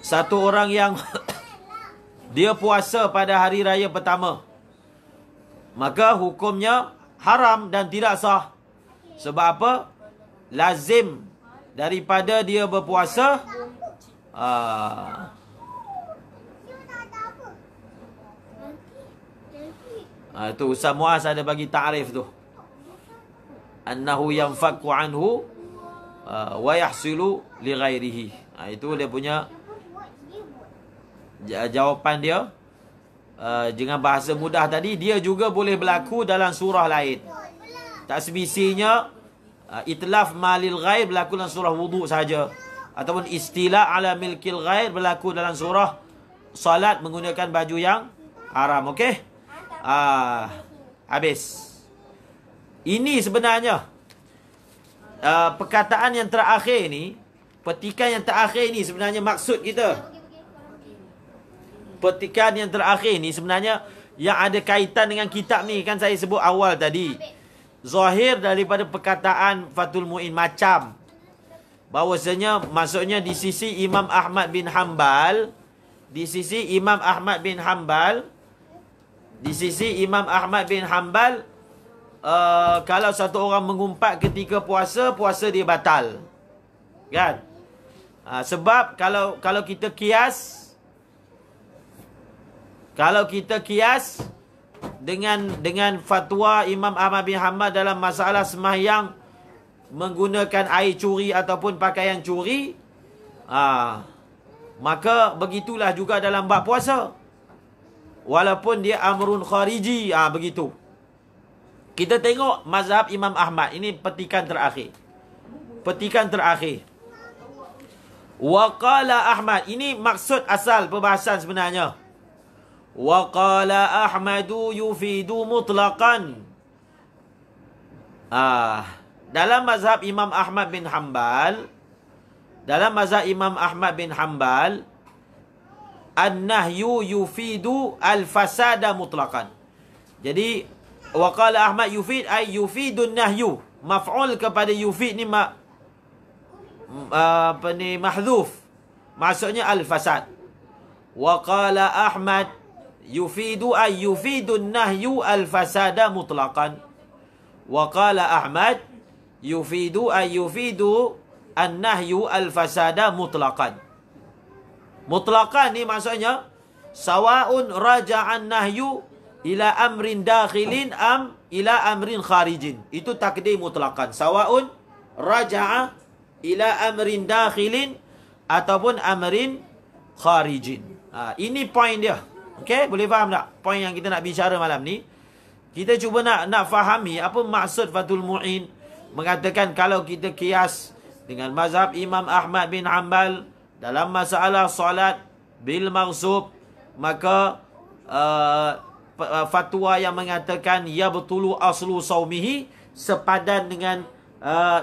satu orang yang dia puasa pada hari raya pertama, maka hukumnya haram dan tidak sah. Sebab apa? Lazim daripada dia berpuasa Itu Ustaz Muaz ada bagi ta'rif tu. Annahu yanfakku anhu wa yahsilu li ghairihi. Itu dia punya jawapan dia. Dengan bahasa mudah tadi, dia juga boleh berlaku dalam surah lain. Tak semestinya itlaf malil ghair berlaku dalam surah wudu saja, ataupun istila ala milkil ghair berlaku dalam surah salat menggunakan baju yang haram. Okey? Habis. Ini sebenarnya perkataan yang terakhir ni, petikan yang terakhir ni sebenarnya maksud kita. Petikan yang terakhir ni sebenarnya yang ada kaitan dengan kitab ni, kan saya sebut awal tadi. Zahir daripada perkataan Fathul Mu'in macam bahawasanya, maksudnya di sisi Imam Ahmad bin Hanbal, kalau satu orang mengumpat ketika puasa, puasa dia batal. Kan? Sebab kalau kita kias dengan fatwa Imam Ahmad bin Hanbal dalam masalah sembahyang menggunakan air curi ataupun pakaian curi, maka begitulah juga dalam bab puasa. Walaupun dia amrun khariji, begitu. Kita tengok mazhab Imam Ahmad. Ini petikan terakhir. Wa qala Ahmad. Ini maksud asal perbahasan sebenarnya. Wa qala Ahmadu yufidu mutlaqan. Dalam mazhab Imam Ahmad bin Hanbal, an-nahyu yufidu al-fasada mutlaqan. Jadi wa qala Ahmad yufid ay yufidun nahyu. Maf'ul kepada yufid ni mahdhuf. Maksudnya al-fasad. Wa qala Ahmad yufidu ay yufidun nahyu al-fasada mutlaqan. Wa qala Ahmad yufidu ay yufidu an-nahyu al-fasada mutlaqan. Mutlaqan ni maksudnya sawaun raja'an nahyu ila amrin dakhilin am ila amrin kharijin. Itu takdir mutlaqan. Sawaun raja'a ila amrin dakhilin ataupun amrin kharijin. Ini poin dia. Okey, boleh faham tak poin yang kita nak bicara malam ni? Kita cuba nak fahami apa maksud Fathul Mu'in mengatakan kalau kita kias dengan mazhab Imam Ahmad bin Hanbal dalam masalah solat bil maghsub, maka fatwa yang mengatakan ya betulu aslu saumihi sepadan dengan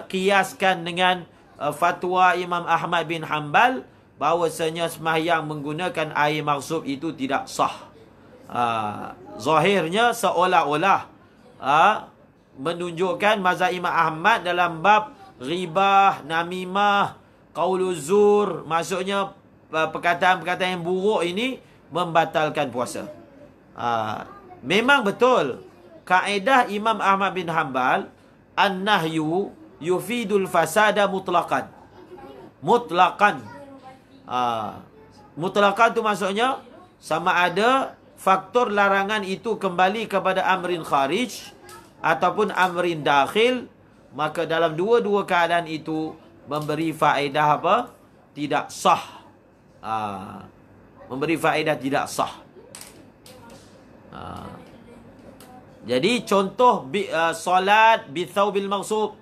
kiaskan dengan fatwa Imam Ahmad bin Hanbal bahawasanya sembahyang menggunakan air maghsub itu tidak sah. Zahirnya seolah-olah menunjukkan mazhab Imam Ahmad dalam bab ghibah, namimah, qauluz zur, maksudnya perkataan-perkataan yang buruk ini membatalkan puasa. Memang betul kaedah Imam Ahmad bin Hanbal, an-nahyu yufidul fasada mutlaqan. Mutlaqan tu maksudnya sama ada faktor larangan itu kembali kepada amrin kharij ataupun amrin dakhil, maka dalam dua-dua keadaan itu memberi faedah apa? Tidak sah. Memberi faedah tidak sah. Jadi contoh solat bi thawbil maghsub,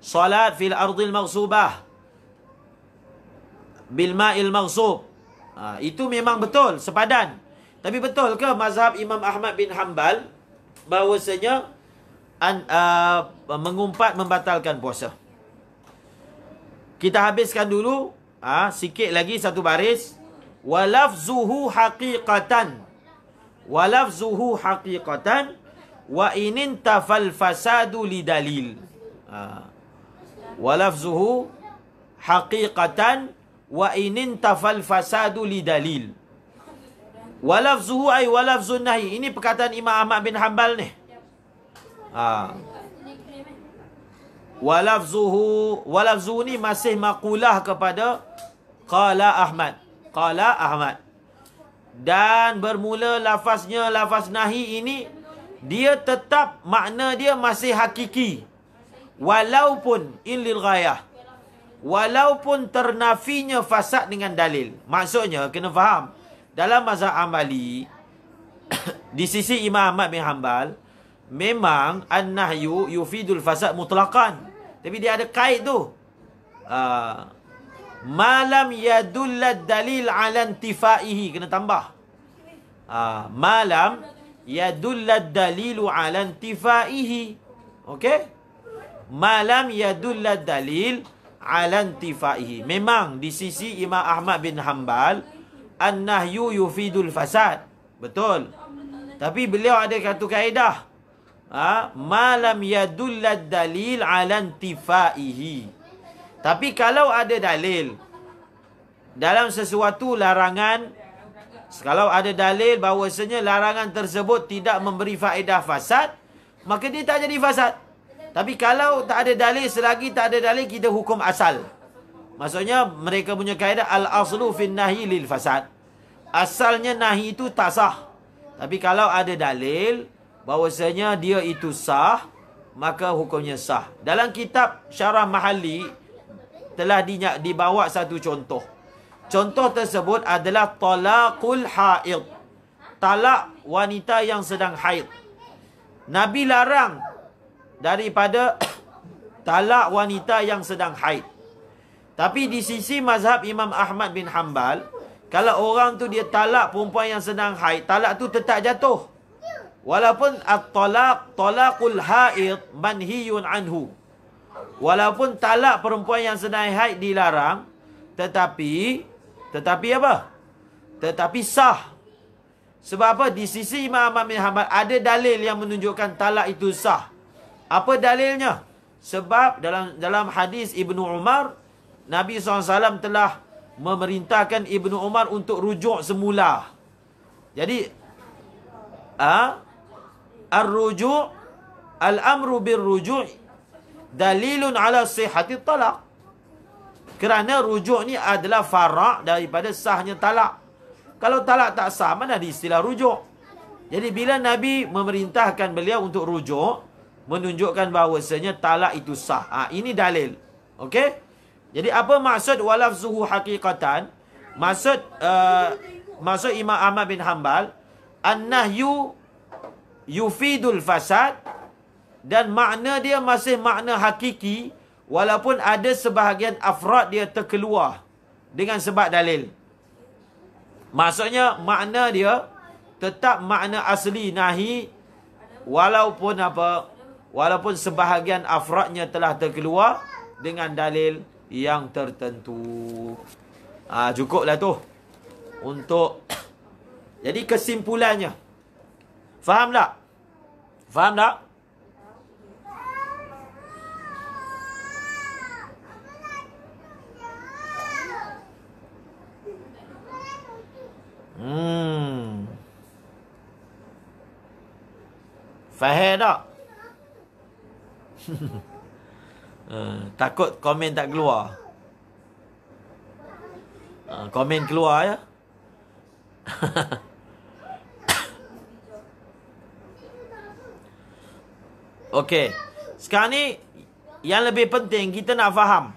solat fil ardil maghsubah, bil ma'il maghsub, itu memang betul sepadan. Tapi betul ke mazhab Imam Ahmad bin Hanbal bahawasanya mengumpat membatalkan puasa? Kita habiskan dulu sikit lagi satu baris. Walafzuhu haqiqatan, walafzuhu haqiqatan wa inin tafal fasadu lidalil. Walafzuhu haqiqatan wa inin tafal fasadu lidalil. Walafzuhu ay walafzun nahi. Ini perkataan Imam Ahmad bin Hanbal ni. Walafzuhu ni masih maqulah kepada Qala Ahmad. Qala Ahmad. Dan bermula lafaznya, lafaz nahi ini, dia tetap makna dia masih hakiki. Walaupun lil ghayah. Walaupun ternafinya fasad dengan dalil. Maksudnya, kena faham. Dalam mazhab Hambali, di sisi Imam Ahmad bin Hanbal, memang an-nahyu yufidul fasad mutlaqan. Tapi dia ada kait tu. Malam yadullad dalil ala intifaihi. Kena tambah. Malam yadullad dalilu ala intifaihi. Okey? Malam yadullad dalil ala intifaihi. Memang di sisi Imam Ahmad bin Hanbal, an-nahyu yufidul fasad. Betul. Tapi beliau ada satu kaedah. Malam yadullad dalil ala intifaihi. Tapi kalau ada dalil dalam sesuatu larangan, kalau ada dalil bahawasanya larangan tersebut tidak memberi faedah fasad, maka dia tak jadi fasad. Tapi kalau tak ada dalil, selagi tak ada dalil, kita hukum asal. Maksudnya mereka punya kaedah al-aslu fin nahi lil fasad. Asalnya nahi itu tak sah. Tapi kalau ada dalil bahawasanya dia itu sah, maka hukumnya sah. Dalam kitab Syarah Mahalli telah dibawa satu contoh. Contoh tersebut adalah talaqul haid. Talak wanita yang sedang haid. Nabi larang daripada talak wanita yang sedang haid. Tapi di sisi mazhab Imam Ahmad bin Hanbal, kalau orang tu dia talak perempuan yang sedang haid, talak tu tetap jatuh. Walaupun talaqul haid manhiyun anhu. Walaupun talak perempuan yang sedang haid dilarang, tetapi apa? Tetapi sah. Sebab apa? Di sisi Imam Ahmad bin Hanbal ada dalil yang menunjukkan talak itu sah. Apa dalilnya? Sebab dalam hadis Ibnu Umar, Nabi SAW telah memerintahkan Ibnu Umar untuk rujuk semula. Jadi ar-rujuk, al-amru bir-rujuk dalilun ala sihhati talaq. Kerana rujuk ni adalah fara' daripada sahnya talak. Kalau talak tak sah, mana ada istilah rujuk? Jadi bila Nabi memerintahkan beliau untuk rujuk, menunjukkan bahawasanya talak itu sah. Ini dalil. Okey? Jadi apa maksud walafzuhu haqiqatan? Maksud Imam Ahmad bin Hanbal, an-nahyu yufidul fasad, dan makna dia masih makna hakiki, walaupun ada sebahagian afrad dia terkeluar dengan sebab dalil. Maksudnya makna dia tetap makna asli nahi, walaupun apa? Walaupun sebahagian afradnya telah terkeluar dengan dalil yang tertentu. Cukuplah tu untuk jadi kesimpulannya. Faham tak? Faham tak? Faham tak? Takut komen tak keluar. Komen keluar ya. Okey. Sekarang ni yang lebih penting kita nak faham.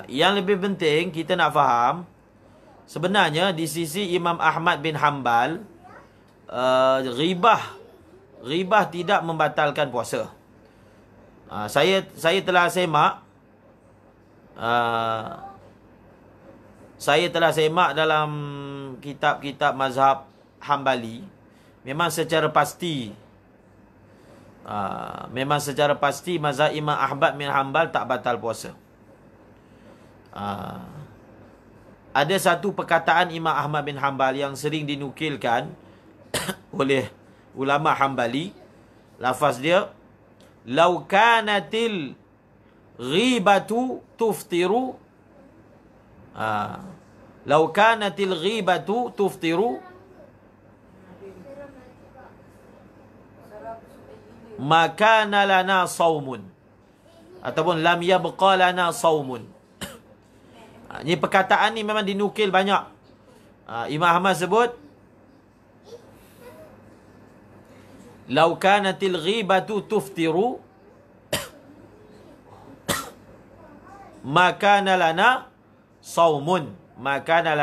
Yang lebih penting kita nak faham, sebenarnya di sisi Imam Ahmad bin Hanbal, ghibah tidak membatalkan puasa. Saya telah semak dalam kitab-kitab mazhab Hambali, memang secara pasti mazhab Imam Ahmad bin Hanbal tak batal puasa. Ada satu perkataan Imam Ahmad bin Hanbal yang sering dinukilkan oleh ulama Hambali. Lafaz dia, "Lau kanatil ghibatu tuftiru." "Lau kanatil ghibatu tuftiru, maka lana saumun." Ataupun lam yabqa lana saumun. Ini perkataan ni memang dinukil banyak. Imam Ahmad sebut, "Lau kanatil ghibatu tuftiru, makana lana saumun." Makana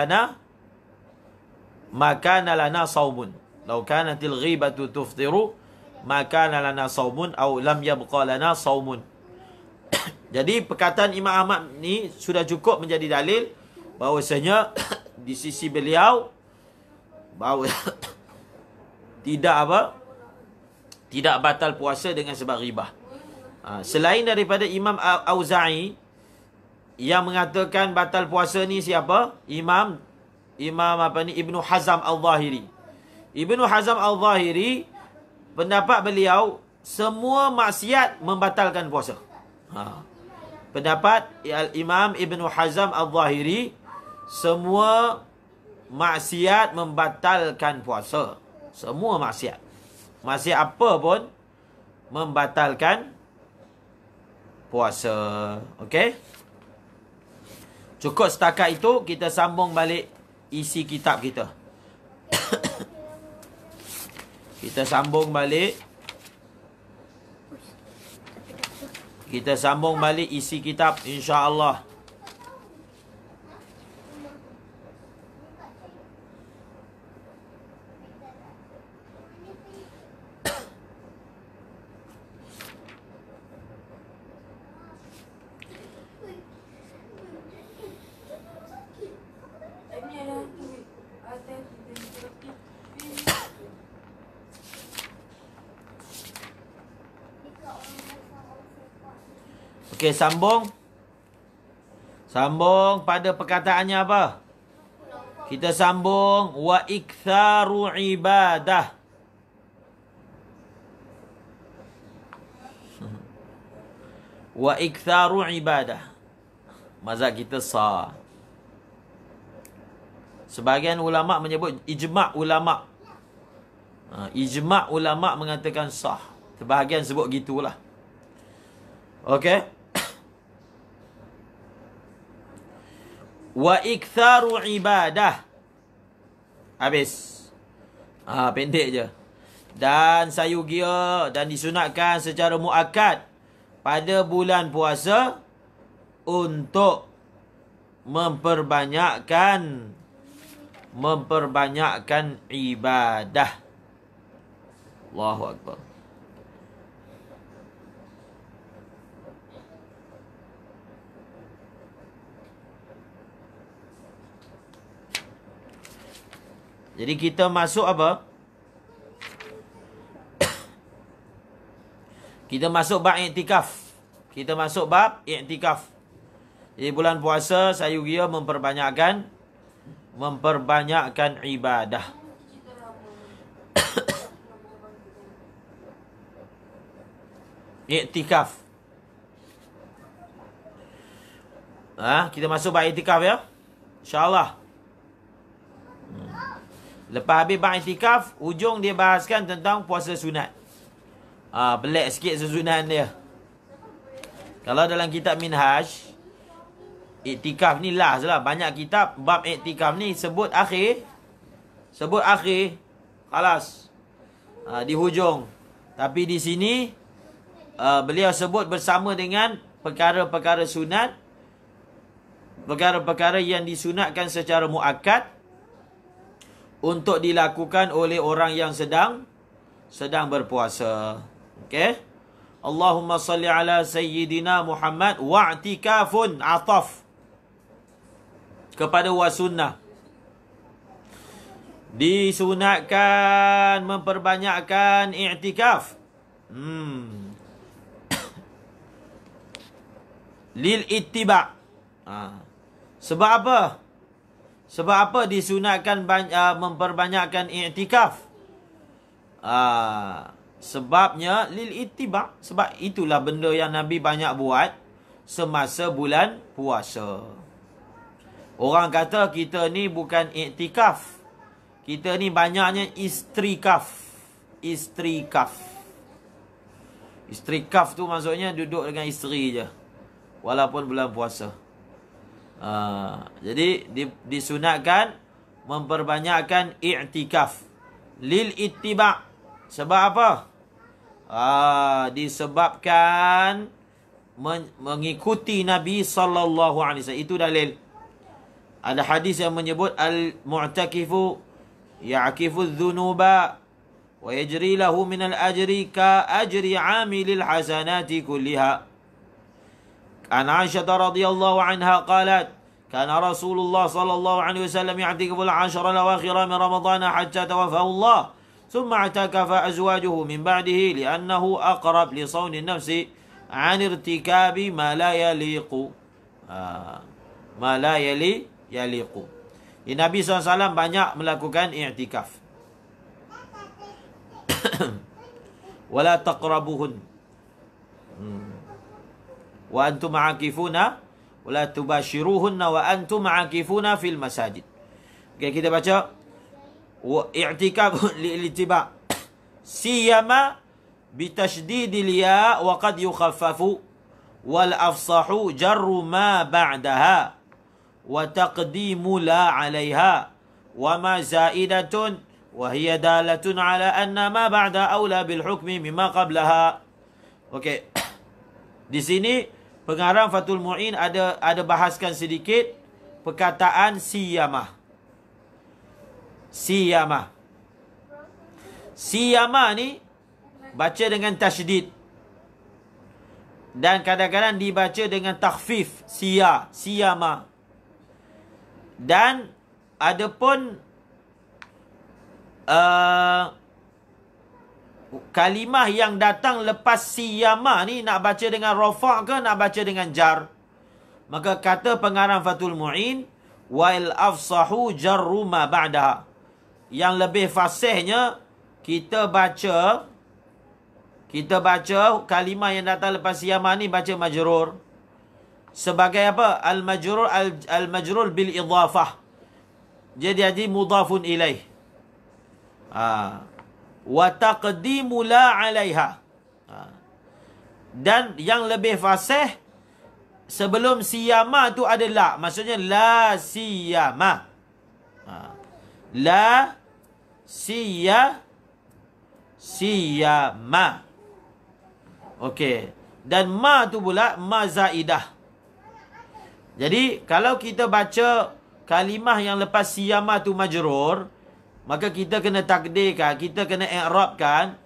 lana saumun. Lau kanatil ghibatu tuftiru, makana lana saumun, atau lam yabqa lana saumun. Jadi perkataan Imam Ahmad ni sudah cukup menjadi dalil bahawasanya di sisi beliau bahawa tidak batal puasa dengan sebab ghibah. Selain daripada Imam Auza'i yang mengatakan batal puasa ni siapa? Imam Ibnu Hazm Al-Zahiri. Ibnu Hazm Al-Zahiri, pendapat beliau, semua maksiat membatalkan puasa. Pendapat Imam Ibnu Hazm Al-Zahiri, semua maksiat membatalkan puasa. Semua maksiat. Maksiat apa pun membatalkan puasa. Okey? Cukup setakat itu, kita sambung balik isi kitab kita. Kita sambung balik isi kitab, insya-Allah. Okey, sambung pada perkataannya apa? Kita sambung wa iktharu ibadah. Wa iktharu ibadah. Mazhab kita sah. Sebahagian ulama menyebut ijma' ulama. Ijma' ulama mengatakan sah. Sebahagian sebut gitulah. Okey. Wa iktharu ibadah. Habis. Pendek je. Dan sayugia dan disunatkan secara muakkad pada bulan puasa untuk memperbanyakkan ibadah. Allahu Akbar. Jadi kita masuk apa? Kita masuk bab iktikaf. Kita masuk bab iktikaf. Jadi bulan puasa sayugia memperbanyakkan ibadah. Iktikaf. Kita masuk bab iktikaf ya. InsyaAllah. Lepas habis bab iktikaf, ujung dia bahaskan tentang puasa sunat. Pelik sikit susunan dia. Kalau dalam kitab Minhaj, iktikaf ni last lah. Banyak kitab bab iktikaf ni sebut akhir. Khalas. Di hujung. Tapi di sini beliau sebut bersama dengan perkara-perkara sunat. Perkara-perkara yang disunatkan secara muakkad untuk dilakukan oleh orang yang sedang berpuasa. Okey. Allahumma salli ala sayyidina Muhammad wa'tikafun ataf kepada wasunnah. Disunatkan memperbanyakkan i'tikaf. Lil ittiba'. Sebab apa? Sebab apa disunatkan memperbanyakkan i'tikaf? Sebabnya lil ittiba'. Sebab itulah benda yang Nabi banyak buat semasa bulan puasa. Orang kata kita ni bukan i'tikaf. Kita ni banyaknya istrikaf. Istrikaf tu maksudnya duduk dengan isteri je. Walaupun bulan puasa. Jadi disunatkan memperbanyakkan i'tikaf lil ittiba'. Sebab apa? Disebabkan mengikuti Nabi sallallahu alaihi wasallam. Itu dalil. Ada hadis yang menyebut al-mu'takifu ya'kifu adh-dhunuba wa yajri lahu min al-ajri ka ajri 'amilil hasanati kulliha. An Aisyah radhiyallahu anha qalat kana Rasulullah sallallahu alaihi wasallam ya'tikifu al-'ashra al-awakhir min Ramadan hatta tawaffahu Allah. ثم اعتكف أزواجه من بعده لأنه أقرب لصون النفس عن ارتكاب ما لا يليق ما لا يليق. Nabi SAW banyak melakukan i'tikaf. ولا تقربوهن وأنتم عاكفون ولا تباشروهن وأنتم عاكفون في المساجد. Okay, kita baca i'tikaf li'ittiba' siyama bitashdidil ya wa qad yukhaffafu wal afsahu jarru ma ba'daha wa taqdimu la 'alayha wa ma za'idatun wa hiya dalatun 'ala anna ma ba'da aula bil hukmi mimma qablaha. Okey. Di sini pengarang Fathul Mu'in ada bahaskan sedikit perkataan siyamah. Siyama ni baca dengan tasydid dan kadang-kadang dibaca dengan takhfif, siyama. Dan adapun kalimah yang datang lepas siyama ni nak baca dengan rafa' ke nak baca dengan jar? Maka kata pengarang Fathul Mu'in wal afsahu jarru ma ba'daha. Yang lebih fasihnya kita baca kalimah yang datang lepas siyama ni baca majrur. Sebagai apa? Al-majrur bil idhafah. Jadi mudhafun ilaih. Wa taqdimu la 'alaiha. Dan yang lebih fasih sebelum siyama tu ada la. Maksudnya la siyama. La siyama. Okey. Dan ma tu pula ma zaidah. Jadi kalau kita baca kalimah yang lepas siyama tu majrur, maka kita kena takdirkan, kita kena i'rabkan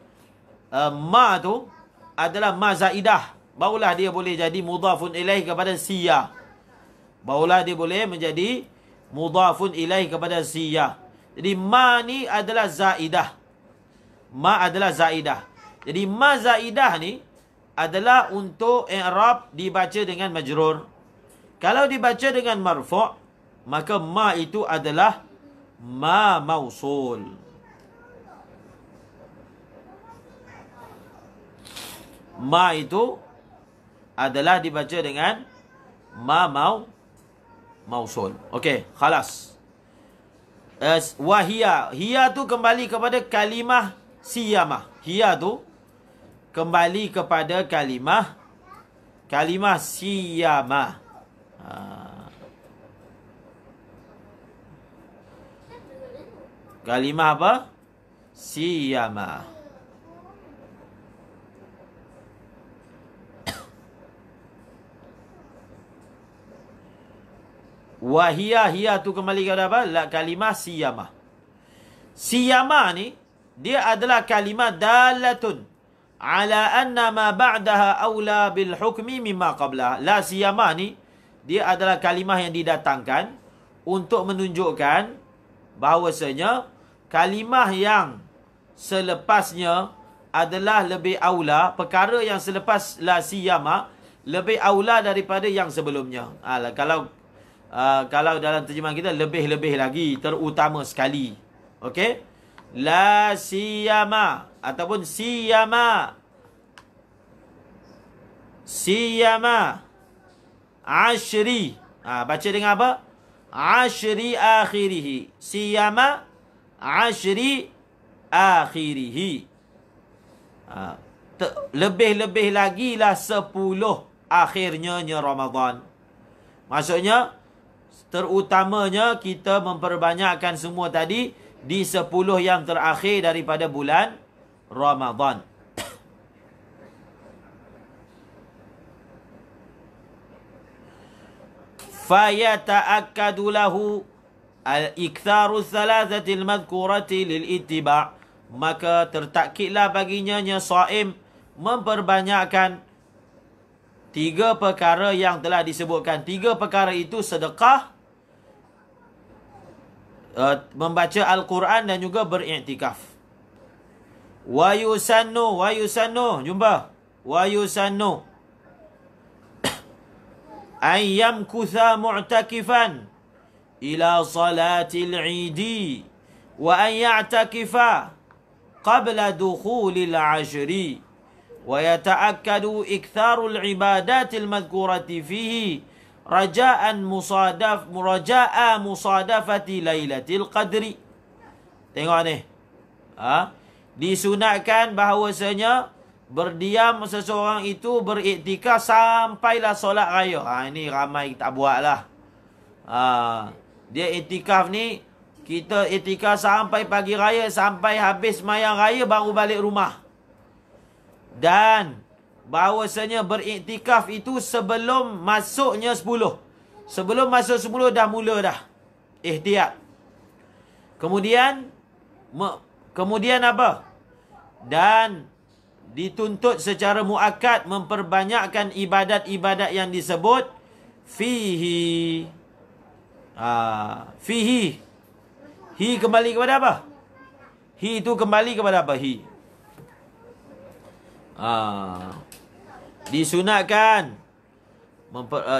ma tu adalah ma zaidah. Barulah dia boleh jadi mudhafun ilaih kepada siya. Barulah dia boleh menjadi mudhafun ilaih kepada siya. Jadi ma ni adalah zaidah. Ma adalah zaidah. Jadi ma zaidah ni adalah untuk i'rab dibaca dengan majrur. Kalau dibaca dengan marfu', maka ma itu adalah ma mausul. Ma itu adalah dibaca dengan ma mausul. Okey, khalas. Wahia. Hiya tu kembali kepada kalimah siyamah. Hiya tu kembali kepada kalimah siyamah. Kalimah apa? Siyamah. Wahia, hiya tu kembali kepada apa? Kalimah siyamah. Siyamah ni dia adalah kalimah dalatun ala anna ma ba'daha aula bil hukmi mimma qabla. La siyamah ni dia adalah kalimah yang didatangkan untuk menunjukkan bahawasanya kalimah yang selepasnya adalah lebih aula, perkara yang selepas la siyamah lebih aula daripada yang sebelumnya. Kalau dalam terjemahan kita lebih-lebih lagi, terutama sekali. Okey? La siyama ataupun siyama. Siyama ashri. Baca dengan apa? Ashri akhirih. Siyama ashri akhirih. Lebih-lebih lagi lah 10 akhirnya Ramadan. Maksudnya Terutamanya kita memperbanyakkan semua tadi di 10 yang terakhir daripada bulan Ramadan. Fayata'akkadu lahu al-iktharu thalathatil madhkurati lil-ittiba'. Maka tertakkidlah baginya saim memperbanyakkan 3 perkara yang telah disebutkan. 3 perkara itu sedekah, membaca Al-Quran dan juga beriktikaf. Wa yusannu, jumpa. Wa yusannu an yamkutha mu'takifan ila salatil idi wa an ya'takifa qabla dukhulil ashri wa yata'akkadu iktharul ibadatil madhkurati fihi raja'a musadafati lailatul qadri. Tengok ni. Disunatkan bahawasanya berdiam seseorang itu beriktikaf sampailah solat raya. Ini ramai tak buat lah. Dia iktikaf ni, kita iktikaf sampai pagi raya, sampai habis mayang raya baru balik rumah. Dan bahawasanya beriktikaf itu sebelum masuknya 10. Sebelum masuk 10 dah mula dah ihtiyat. Kemudian apa? Dan dituntut secara muakkad memperbanyakkan ibadat-ibadat yang disebut fihi. Fihi. Hi kembali kepada apa? Hi itu kembali kepada apa? Hi. Disunatkan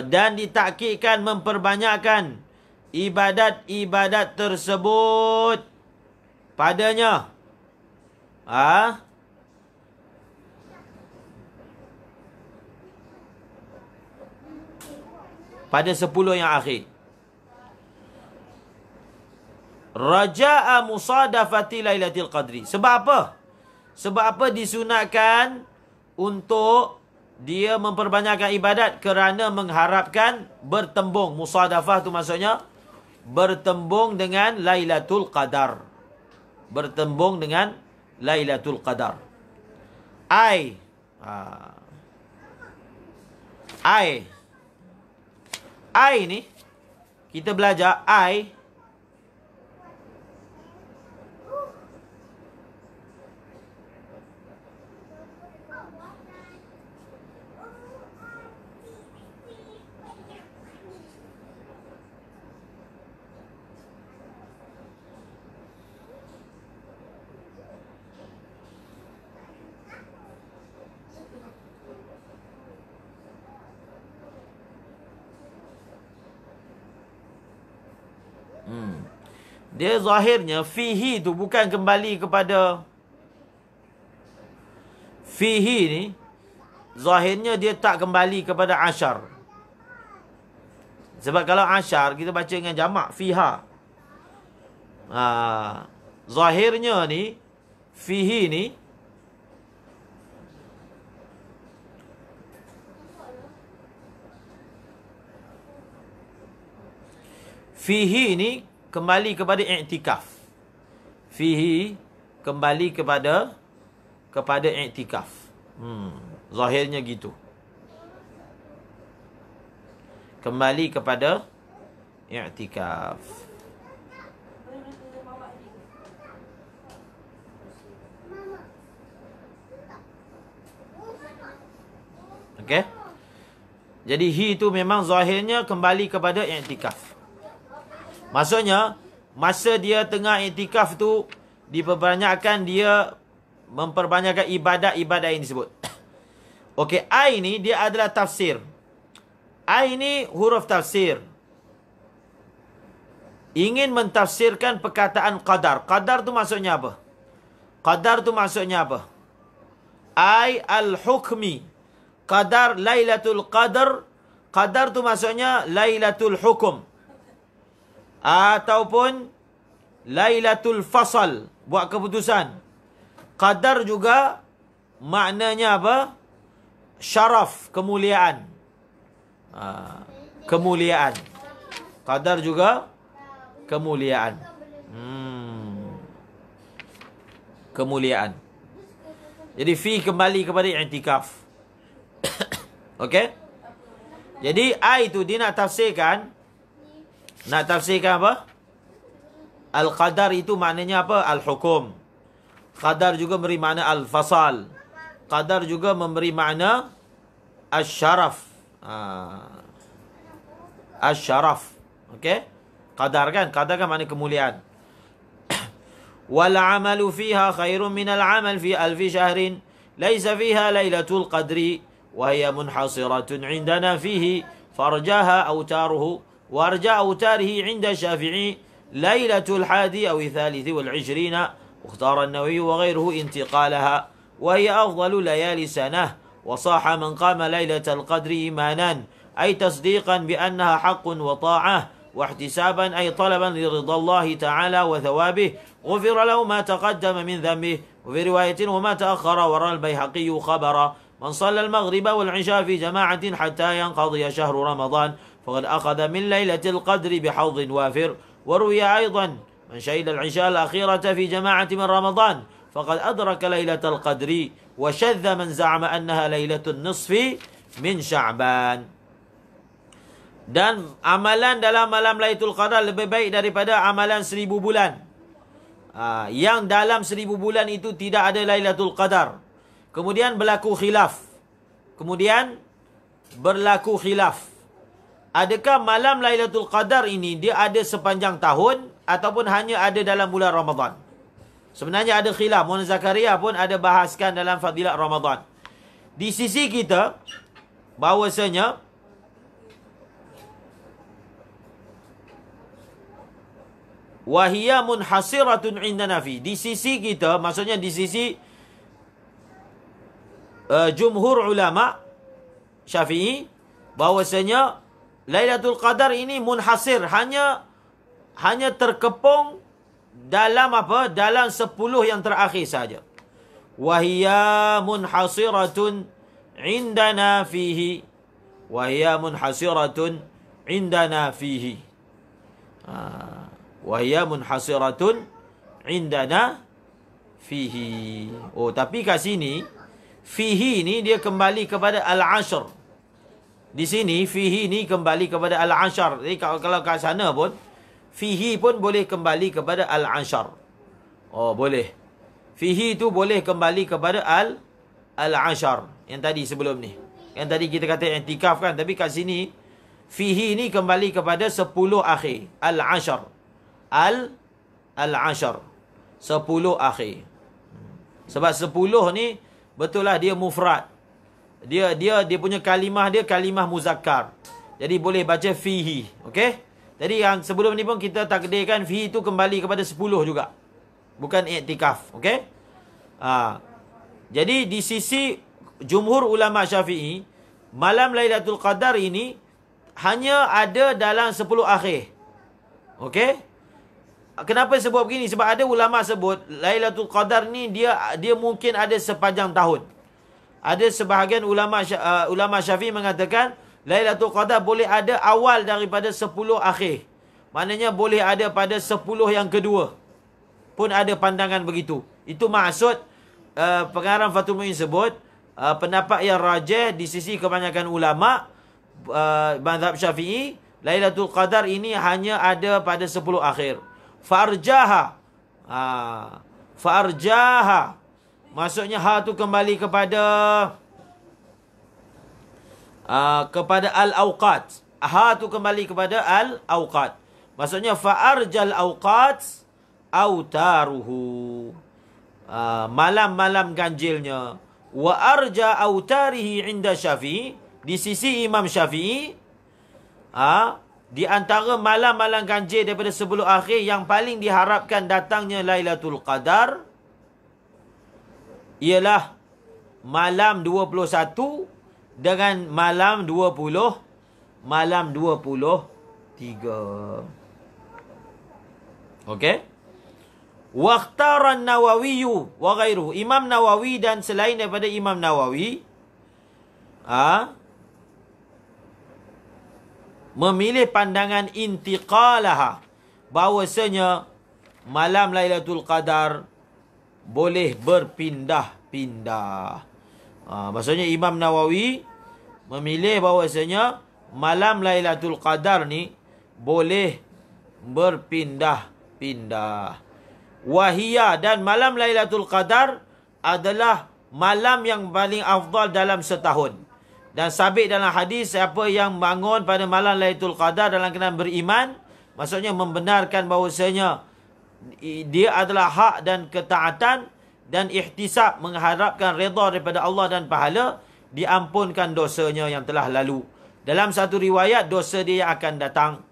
dan ditakkidkan memperbanyakkan ibadat-ibadat tersebut padanya. Pada 10 yang akhir. Raja'a musadafati lailatul qadri. Sebab apa? Sebab apa disunatkan untuk dia memperbanyakkan ibadat? Kerana mengharapkan bertembung. Musadafah tu maksudnya bertembung dengan Lailatul Qadar. Bertembung dengan Lailatul Qadar. I ni kita belajar dia zahirnya fihi tu bukan kembali kepada fihi ni, zahirnya dia tak kembali kepada asyar. Sebab kalau asyar kita baca dengan jamak fiha. Zahirnya ni fihi ni kembali kepada i'tikaf. Fihi kembali kepada i'tikaf. Zahirnya gitu. Kembali kepada i'tikaf. Okey. Jadi hi itu memang zahirnya kembali kepada i'tikaf. Maksudnya, masa dia tengah iktikaf tu, diperbanyakkan dia memperbanyakkan ibadat-ibadat yang disebut. Okey, I ni dia adalah tafsir. I ni huruf tafsir. Ingin mentafsirkan perkataan qadar. Qadar tu maksudnya apa? Qadar tu maksudnya apa? I al-hukmi. Qadar Lailatul Qadar. Qadar tu maksudnya Lailatul Hukum. Ataupun Lailatul Fasal, buat keputusan. Qadar juga maknanya apa? Syaraf, kemuliaan. Kemuliaan. Qadar juga kemuliaan. Kemuliaan. Jadi fi kembali kepada i'tikaf. Okey? Jadi ai itu dia nak tafsirkan apa? Al-qadar itu maknanya apa? Al-hukum. Qadar juga memberi makna al-fasal. Qadar juga memberi makna asy-syaraf. Asy-syaraf. Okey? Qadar kan? Qadar kan makna kemuliaan. Wal 'amalu fiha khairun minal 'amal fi alfi syahrin laisa fiha lailatul qadri wa hiya munhasiratun 'indana fihi farjaha awtaruhu warja awtarihi 'inda Syafi'i lailatul hadi aw thalith wal 20 واختار النووي وغيره انتقالها وهي أفضل ليالي سنة وصاح من قام ليلة القدر إيمانا أي تصديقا بأنها حق وطاعة واحتسابا أي طلبا لرضا الله تعالى وثوابه غفر له ما تقدم من ذنبه وفي رواية وما تأخر وراء البيهقي خبرا من صلى المغرب والعشاء في جماعة حتى ينقضي شهر رمضان فقد أخذ من ليلة القدر بحظ وافر وروي أيضا من شهد العشاء الأخيرة في جماعة من رمضان فقد أدرك ليلة القدر وشذ من زعم أنها ليلة النصف من شعبان. Dan amalan dalam malam Lailatul Qadar lebih baik daripada amalan 1000 bulan. Yang dalam 1000 bulan itu tidak ada Lailatul Qadar. Kemudian berlaku khilaf. Adakah malam Lailatul Qadar ini dia ada sepanjang tahun ataupun hanya ada dalam bulan Ramadan? Sebenarnya ada khilaf. Muhammad Zakaria pun ada bahaskan dalam Fadilat Ramadan. Di sisi kita, bahawasanya wahiyya munhasiratun indana fi. Di sisi kita, maksudnya di sisi jumhur ulama Syafi'i, bahawasanya Lailatul Qadar ini munhasir, hanya terkepung dalam apa? Dalam 10 yang terakhir saja. Wahiyya munhasiratun indana fihi. Wahiyya munhasiratun indana fihi. Wahiyya munhasiratun indana fihi. Oh, tapi kat sini fihi ni dia kembali kepada al-ashr. Di sini fihi ni kembali kepada al-ashr. Jadi kalau kat sana pun fihi pun boleh kembali kepada al-ashr. Oh, boleh. Fihi tu boleh kembali kepada al-ashr. Yang tadi sebelum ni. Yang tadi kita kata i'tikaf kan, tapi kat sini fihi ni kembali kepada 10 akhir. Al-ashr. Al-ashr. 10 akhir. Sebab 10 ni betul lah dia mufrad. Dia punya kalimah dia kalimah muzakkar. Jadi boleh baca fihi. Okey? Jadi yang sebelum ni pun kita takdirkan fihi tu kembali kepada 10 juga. Bukan i'tikaf. Okey? Jadi di sisi jumhur ulama Syafi'i, malam Lailatul Qadar ini hanya ada dalam 10 akhir. Okey? Kenapa sebut begini? Sebab ada ulama sebut Lailatul Qadar ni dia mungkin ada sepanjang tahun. Ada sebahagian ulama Syafi'i mengatakan Lailatul Qadar boleh ada awal daripada 10 akhir. Maknanya boleh ada pada 10 yang kedua. Pun ada pandangan begitu. Itu maksud pengarang Fathul Mu'in sebut pendapat yang rajih di sisi kebanyakan ulama mazhab Syafi'i, Lailatul Qadar ini hanya ada pada 10 akhir. Farjaha. Farjaha. Maksudnya ha tu kembali kepada al-awqat. Ha tu kembali kepada al-awqat. Maksudnya fa'arjal awqat autaruhu. Malam-malam ganjilnya. Wa arja autarihi inda Syafi'i. Di sisi Imam Syafi'i, di antara malam-malam ganjil daripada 10 akhir yang paling diharapkan datangnya Lailatul Qadar ialah malam 21 dengan malam 20, malam 23. Okey? Waqtara an-Nawawi wa ghairuhu. Imam Nawawi dan selain daripada Imam Nawawi memilih pandangan intiqalaha, bahawasanya malam Lailatul Qadar boleh berpindah-pindah. Maksudnya Imam Nawawi memilih bahawasanya malam Lailatul Qadar ni boleh berpindah-pindah. Wahia, dan malam Lailatul Qadar adalah malam yang paling afdal dalam setahun. Dan sabit dalam hadis, siapa yang bangun pada malam Lailatul Qadar dalam keadaan beriman, maksudnya membenarkan bahawasanya dia adalah hak dan ketaatan dan ihtisab, mengharapkan redha daripada Allah dan pahala, diampunkan dosanya yang telah lalu. Dalam satu riwayat, dosa dia akan datang.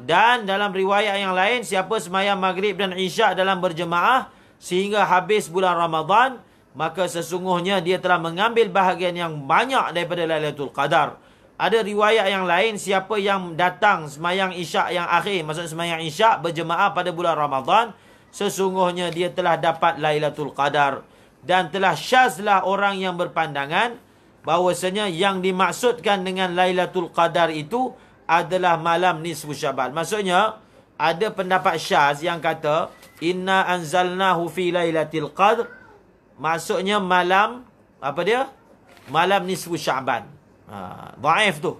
Dan dalam riwayat yang lain, siapa semayang maghrib dan isyak dalam berjemaah sehingga habis bulan Ramadan, maka sesungguhnya dia telah mengambil bahagian yang banyak daripada Lailatul Qadar. Ada riwayat yang lain, siapa yang datang semayang isyak yang akhir, maksudnya semayang isyak berjemaah pada bulan Ramadan, sesungguhnya dia telah dapat Lailatul Qadar. Dan telah syazlah orang yang berpandangan bahawasanya yang dimaksudkan dengan Lailatul Qadar itu adalah malam nisfu Syaban. Maksudnya, ada pendapat syaz yang kata, inna anzalnahu fi lailatul qadr. Maksudnya malam, apa dia? Malam nisfu Syaban. Dhaif tu.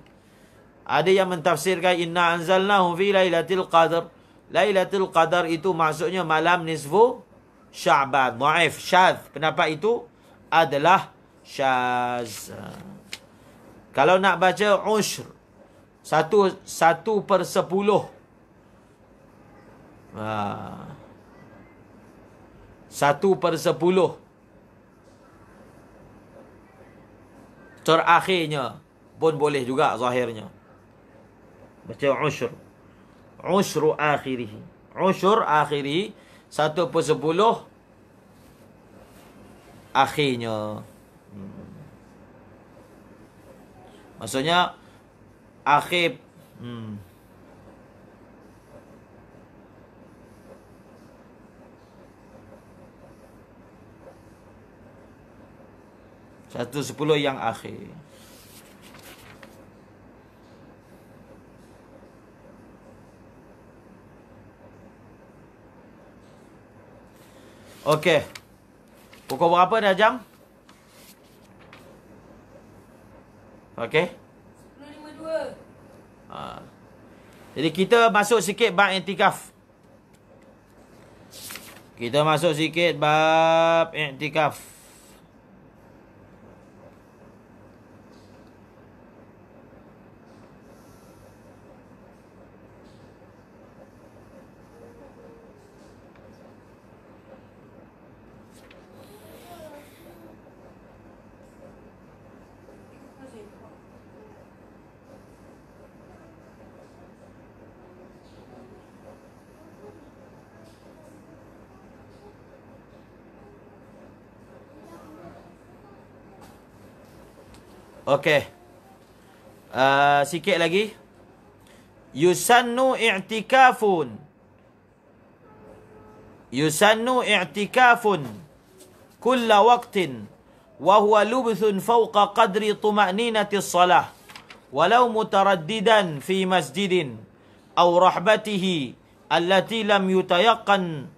Ada yang mentafsirkan inna anzalnahu fi lailatul qadr. Lailatul Qadar itu maksudnya malam nisfu Syaban. Dhaif, syaz. Pendapat itu adalah syaz. Kalau nak baca ushr, 1/10. 1/10 terakhirnya pun boleh juga zahirnya. Baca ushr. Ushru akhirih. Ushr akhirih 1/10 akhirnya. Maksudnya akhir 1/10 yang akhir. Okey. Pukul berapa dah jam? Okey. 10.52. Jadi kita masuk sikit bab i'tikaf. Kita masuk sikit bab i'tikaf. Okey. Sikit lagi. Yusannu i'tikafun. Yusannu i'tikafun kulla waqtin wa huwa lubthun fawqa qadri tuma'ninati as-salah walau mutaraddidan fi masjidin aw rahbatihi allati lam yutayaqqan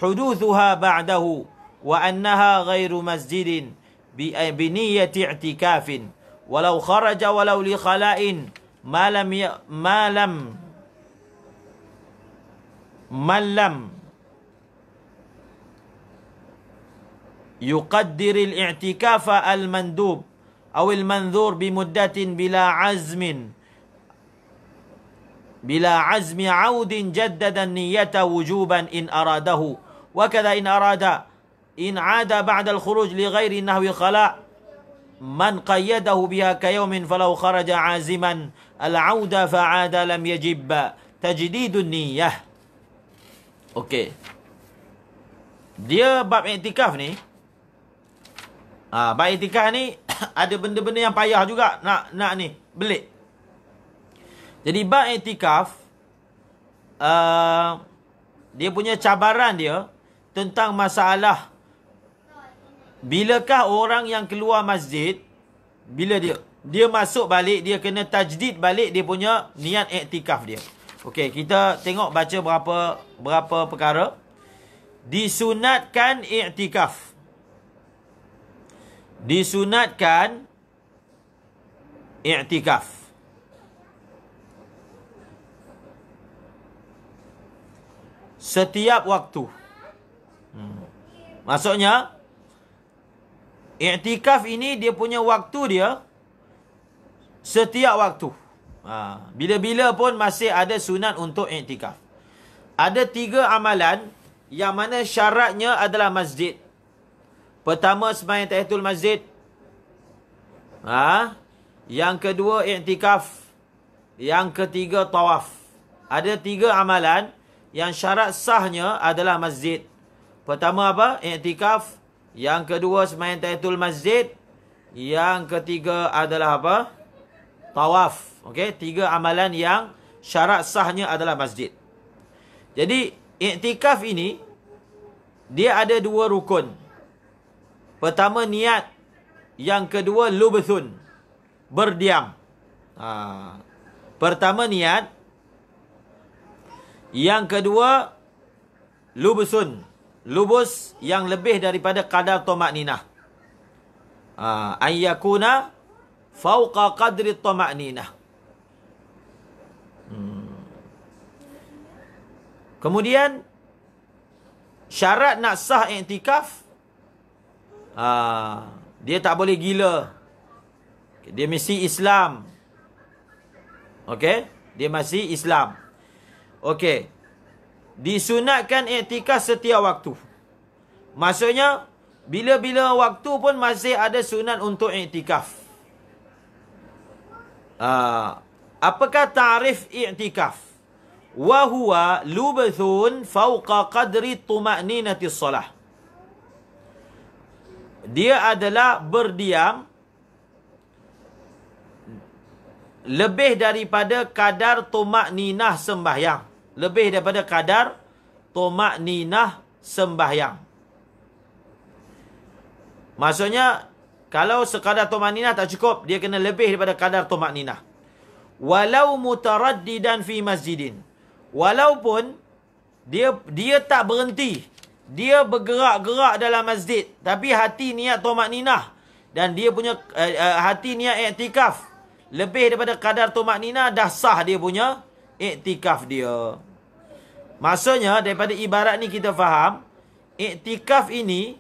huduthuha ba'dahu wa annaha ghairu masjidin bi niyyati i'tikafin walau kharaja walau li khala'in ma lam يقدر الاعتكاف المندوب أو المنذور بمدة بلا عزم عود جدد النية وجوبا إن أراده وكذا إن عاد بعد الخروج لغير النهو خلاء من قيده بها كيوم فلو خرج عازما العود فعاد لم يجب تجديد النية. Okey. Dia bab iktikaf ni. Bab iktikaf ni ada benda-benda yang payah juga nak ni belik. Jadi bab iktikaf dia punya cabaran dia tentang masalah bilakah orang yang keluar masjid, bila dia dia masuk balik, dia kena tajdid balik dia punya niat iktikaf dia. Okey, kita tengok baca berapa perkara. Disunatkan iktikaf. Disunatkan iktikaf. Setiap waktu. Maksudnya, iktikaf ini dia punya waktu dia setiap waktu. Bila-bila pun masih ada sunat untuk iktikaf. Ada 3 amalan yang mana syaratnya adalah masjid. Pertama, sembahyang tahiyatul masjid. Yang kedua, iktikaf. Yang ketiga, tawaf. Ada 3 amalan yang syarat sahnya adalah masjid. Pertama apa? Iktikaf. Yang kedua, sembahyang tahiyatul masjid. Yang ketiga adalah apa? Tawaf. Okey, 3 amalan yang syarat sahnya adalah masjid. Jadi, iktikaf ini dia ada 2 rukun. Pertama, niat. Yang kedua, lubthun. Berdiam. Pertama, niat. Yang kedua, lubthun. Lubus yang lebih daripada kadar tamakninah. Ayyakuna fauqa qadri tamakninah. Kemudian syarat nak sah iktikaf, dia tak boleh gila. Dia mesti Islam. Okey, dia masih Islam. Okey. Disunatkan iktikaf setiap waktu. Maksudnya, bila-bila waktu pun masih ada sunat untuk iktikaf. Apakah ta'rif iktikaf? Wa huwa lubthun fawqa qadri tuma'ninati salah. Dia adalah berdiam lebih daripada kadar tumakninah sembahyang. Lebih daripada kadar tumakninah sembahyang. Maksudnya, kalau sekadar tumakninah tak cukup, dia kena lebih daripada kadar tumakninah. Walau mutaraddidan fi masjidin. Walaupun dia tak berhenti. Dia bergerak-gerak dalam masjid. Tapi hati niat tumakninah. Dan dia punya hati niat iktikaf. Lebih daripada kadar tumakninah, dah sah dia punya iktikaf dia. Maksudnya, daripada ibarat ni kita faham, iktikaf ini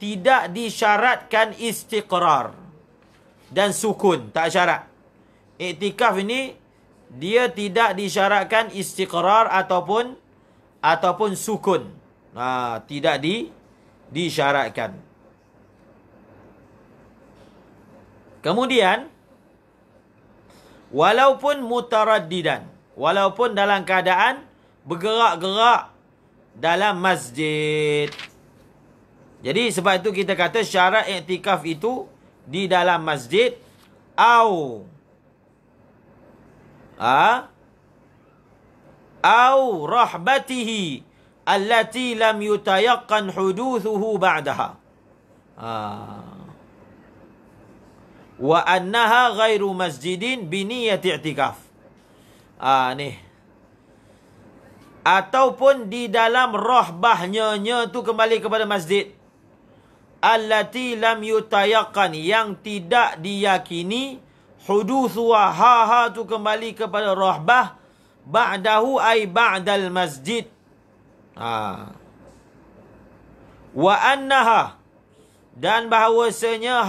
tidak disyaratkan istiqrar dan sukun. Tak syarat. Iktikaf ini, dia tidak disyaratkan istiqrar ataupun sukun. Tidak disyaratkan. Kemudian, walaupun mutaraddidan, walaupun dalam keadaan bergerak-gerak dalam masjid. Jadi sebab itu kita kata syarat iktikaf itu di dalam masjid au rahbatihi allati lam yutayaqqan huduthuhu ba'daha. Wa annaha ghairu masjidin biniyati i'tikaf. Ni. Ataupun di dalam rahbahnya tu kembali kepada masjid. Allati lam yutayaqqan, yang tidak diyakini huduthuha, tu kembali kepada rahbah, ba'dahu ay ba'dal masjid. Wa annaha, dan bahawasanya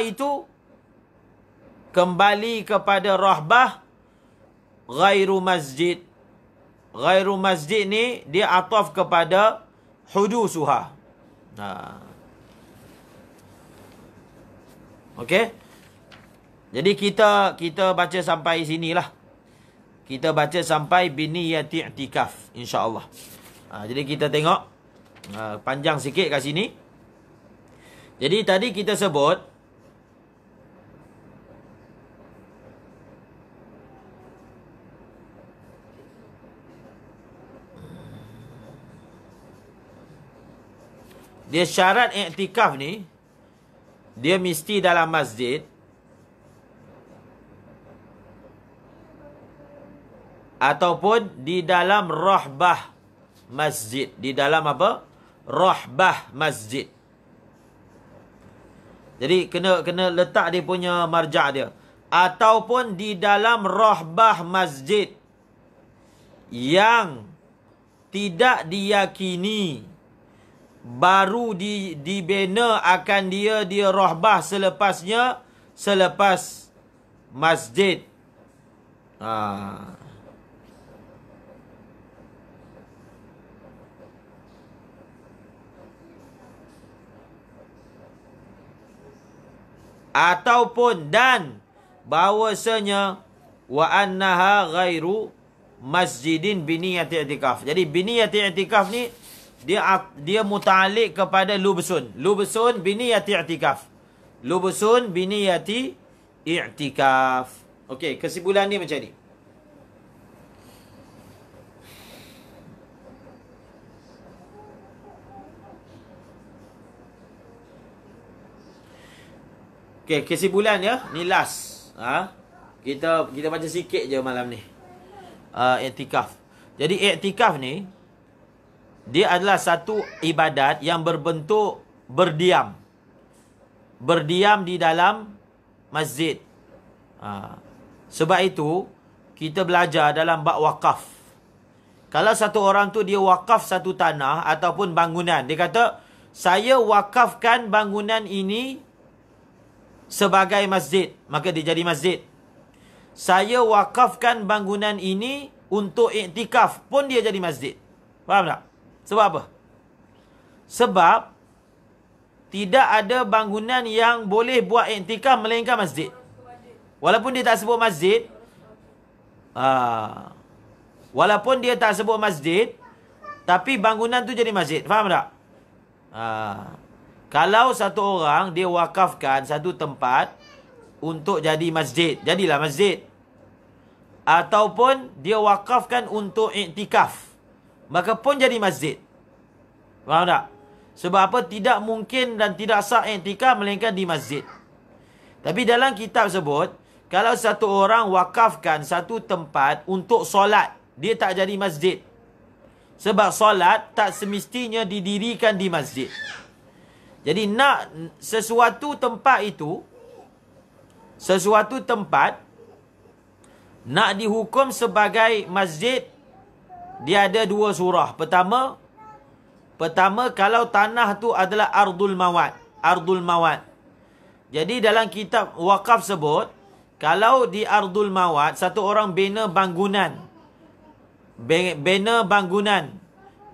itu kembali kepada rahbah ghairu masjid. Ghairu masjid ni dia ataf kepada hudusuha. Okey. Jadi kita baca sampai sinilah. Kita baca sampai biniyati i'tikaf, insya-Allah. Jadi kita tengok panjang sikit kat sini. Jadi tadi kita sebut dia syarat iktikaf ni dia mesti dalam masjid ataupun di dalam rahbah masjid. Di dalam apa? Rahbah masjid. Jadi kena letak dia punya marja' dia. Ataupun di dalam rahbah masjid yang tidak diyakini baru dibina akan dia rahbah selepas masjid. Ataupun dan bahawasanya wa annaha ghairu masjidin biniyati i'tikaf. Jadi biniyati i'tikaf ni dia muta'alliq kepada lubsun. Lubsun biniyati i'tikaf. Lubsun biniyati i'tikaf. Okey, kesimpulan ni macam ni. Okey, kesimpulan ya. Ni last. Kita baca sikit je malam ni. I'tikaf. Jadi i'tikaf ni dia adalah satu ibadat yang berbentuk berdiam. Berdiam di dalam masjid. Sebab itu kita belajar dalam bab wakaf. Kalau satu orang tu dia wakaf satu tanah ataupun bangunan, dia kata saya wakafkan bangunan ini sebagai masjid, maka dia jadi masjid. Saya wakafkan bangunan ini untuk iktikaf, pun dia jadi masjid. Faham tak? Sebab apa? Sebab tidak ada bangunan yang boleh buat iktikaf melainkan masjid. Walaupun dia tak sebut masjid, walaupun dia tak sebut masjid, tapi bangunan tu jadi masjid. Faham tak? Kalau satu orang dia wakafkan satu tempat untuk jadi masjid, jadilah masjid. Ataupun dia wakafkan untuk iktikaf, maka pun jadi masjid. Faham tak? Sebab apa? Tidak mungkin dan tidak sah iktikaf melainkan di masjid. Tapi dalam kitab sebut, kalau satu orang wakafkan satu tempat untuk solat, dia tak jadi masjid. Sebab solat tak semestinya didirikan di masjid. Jadi nak sesuatu tempat itu, sesuatu tempat nak dihukum sebagai masjid, dia ada dua surah. Pertama kalau tanah tu adalah ardul mawad. Ardul mawad. Jadi dalam kitab wakaf sebut, kalau di ardul mawad satu orang bina bangunan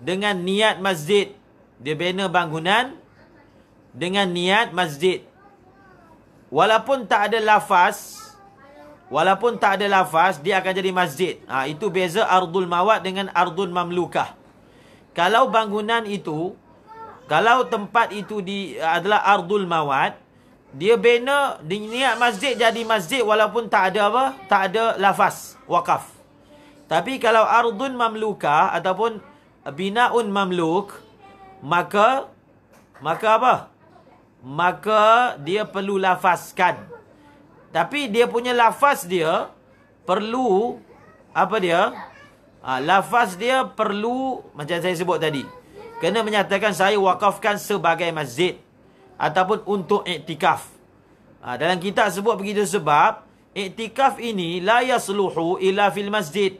dengan niat masjid. Dia bina bangunan dengan niat masjid. Walaupun tak ada lafaz, dia akan jadi masjid. Itu beza ardul mawad dengan ardul mamlukah. Kalau bangunan itu, kalau tempat itu adalah ardul mawad, dia bina niat masjid jadi masjid walaupun tak ada apa? Tak ada lafaz wakaf. Tapi kalau ardul mamlukah ataupun binaun mamluk, maka apa? Maka dia perlu lafazkan. Tapi dia punya lafaz dia perlu apa dia? Lafaz dia perlu macam saya sebut tadi. Kena menyatakan saya wakafkan sebagai masjid ataupun untuk iktikaf. Dalam kitab sebut begitu sebab iktikaf ini la yasluhu illa fil masjid.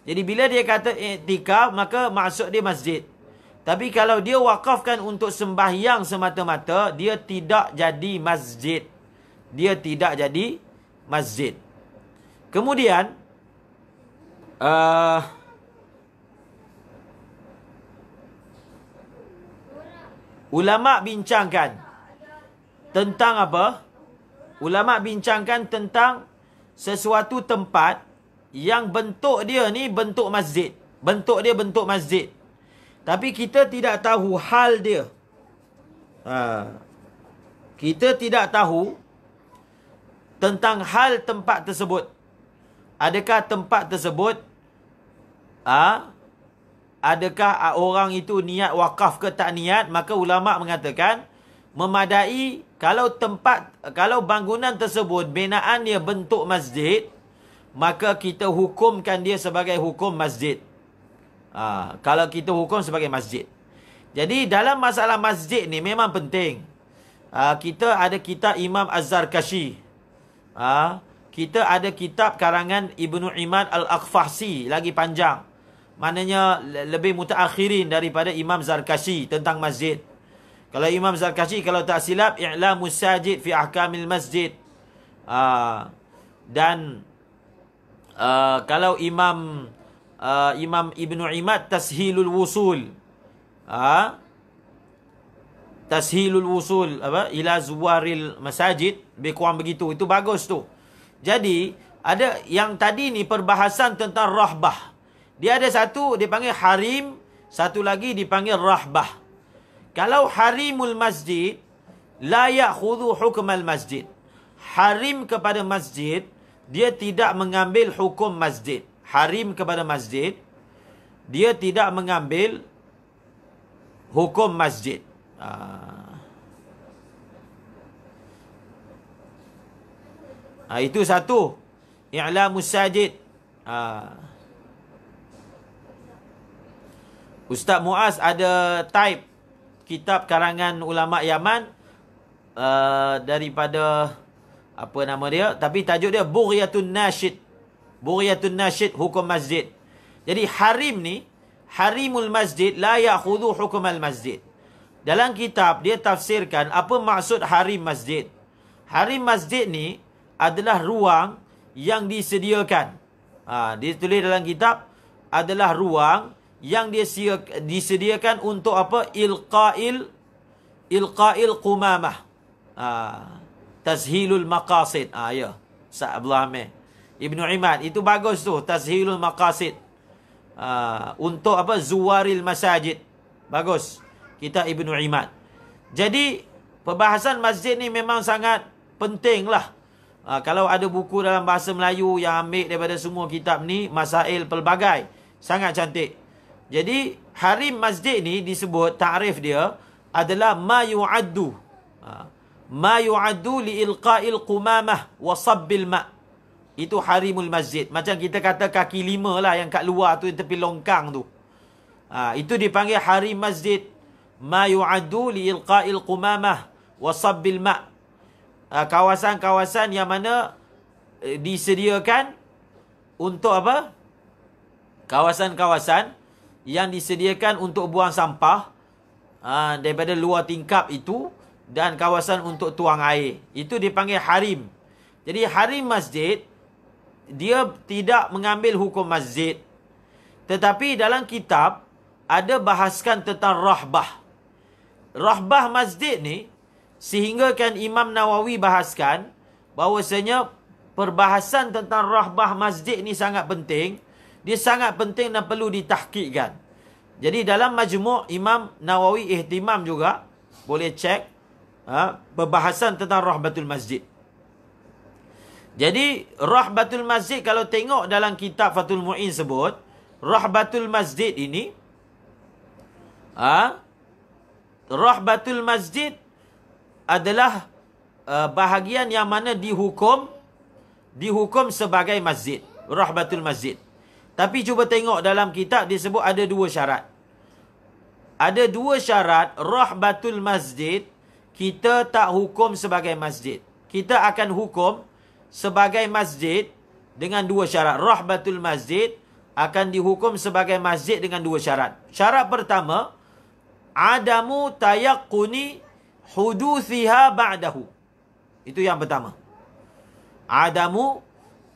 Jadi bila dia kata iktikaf, maka maksud dia masjid. Tapi kalau dia wakafkan untuk sembahyang semata-mata, dia tidak jadi masjid. Dia tidak jadi masjid. Kemudian, ulama bincangkan tentang apa? Ulama bincangkan tentang sesuatu tempat yang bentuk dia ni bentuk masjid. Bentuk dia bentuk masjid. Tapi kita tidak tahu hal dia. Kita tidak tahu tentang hal tempat tersebut. Adakah tempat tersebut adakah orang itu niat wakaf ke tak niat? Maka ulama mengatakan memadai kalau bangunan tersebut binaan dia bentuk masjid, maka kita hukumkan dia sebagai hukum masjid. Kalau kita hukum sebagai masjid. Jadi dalam masalah masjid ni memang penting. Kita ada kitab Imam Az-Zarkashi. Kita ada kitab karangan Ibnu Imad Al-Aqfahsi, lagi panjang. Maknanya lebih mutaakhirin daripada Imam Zarkashi tentang masjid. Kalau Imam Zarkashi, kalau tak silap, I'lamus Sajid fi Ahkamil Masjid. Dan kalau Imam Ibnu Imad, Tashilul Wusul. Tashilul Wusul ila Zuwaril Masajid, lebih kurang begitu. Itu bagus tu. Jadi ada yang tadi ni perbahasan tentang rahbah. Dia ada satu dipanggil harim, satu lagi dipanggil rahbah. Kalau harimul masjid, la ya'khudhu hukmal masjid. Harim kepada masjid, dia tidak mengambil hukum masjid. Harim kepada masjid, dia tidak mengambil hukum masjid. Itu satu. I'lamus Sajid. Ustaz Muaz ada type kitab karangan ulama Yaman daripada apa nama dia, tapi tajuk dia Bughyatun Nashid. Bughyatun Nashid hukum masjid. Jadi harim ni, harimul masjid la ya'khudhu hukmal masjid. Dalam kitab dia tafsirkan apa maksud harim masjid. Harim masjid ni adalah ruang yang disediakan. Dia tulis dalam kitab adalah ruang yang disediakan untuk apa? Ilqa'il qumamah. Tashilul maqasid. Ya. Ustaz Abdul Hamid Ibnu Imad. Itu bagus tu. Tashilul maqasid. Untuk apa? Zuwaril masajid. Bagus. Kita Ibnu Imad. Jadi, perbahasan masjid ni memang sangat penting lah. Kalau ada buku dalam bahasa Melayu yang ambil daripada semua kitab ni, masail pelbagai. Sangat cantik. Jadi, harim masjid ni disebut, ta'rif dia adalah ma yu'addu. Ma yu'addu li'ilqa'il qumamah wa sabbil ma'. Itu harimul masjid. Macam kita kata kaki lima lah yang kat luar tu, tepi longkang tu. Itu dipanggil harim masjid. Ma yu'addu li'ilqa'il qumamah wa sabbil ma'. Kawasan-kawasan yang mana disediakan untuk apa? Kawasan-kawasan yang disediakan untuk buang sampah daripada luar tingkap itu, dan kawasan untuk tuang air. Itu dipanggil harim. Jadi harim masjid, dia tidak mengambil hukum masjid. Tetapi dalam kitab ada bahaskan tentang rahbah. Rahbah masjid ni, sehingga kan Imam Nawawi bahaskan bahawasanya perbahasan tentang rahbah masjid ni sangat penting. Dia sangat penting dan perlu ditahqiqkan. Jadi dalam majmu' Imam Nawawi ihtimam juga, boleh cek perbahasan tentang rahbatul masjid. Jadi rahbatul masjid, kalau tengok dalam kitab Fathul Mu'in sebut, rahbatul masjid ini, rahbatul masjid adalah bahagian yang mana dihukum sebagai masjid. Rahbatul masjid. Tapi cuba tengok dalam kitab disebut ada dua syarat. Ada dua syarat rahbatul masjid, kita tak hukum sebagai masjid. Kita akan hukum sebagai masjid dengan dua syarat. Rahbatul masjid akan dihukum sebagai masjid dengan dua syarat. Syarat pertama, adamu tayaqquni huduthiha ba'dahu. Itu yang pertama. Adamu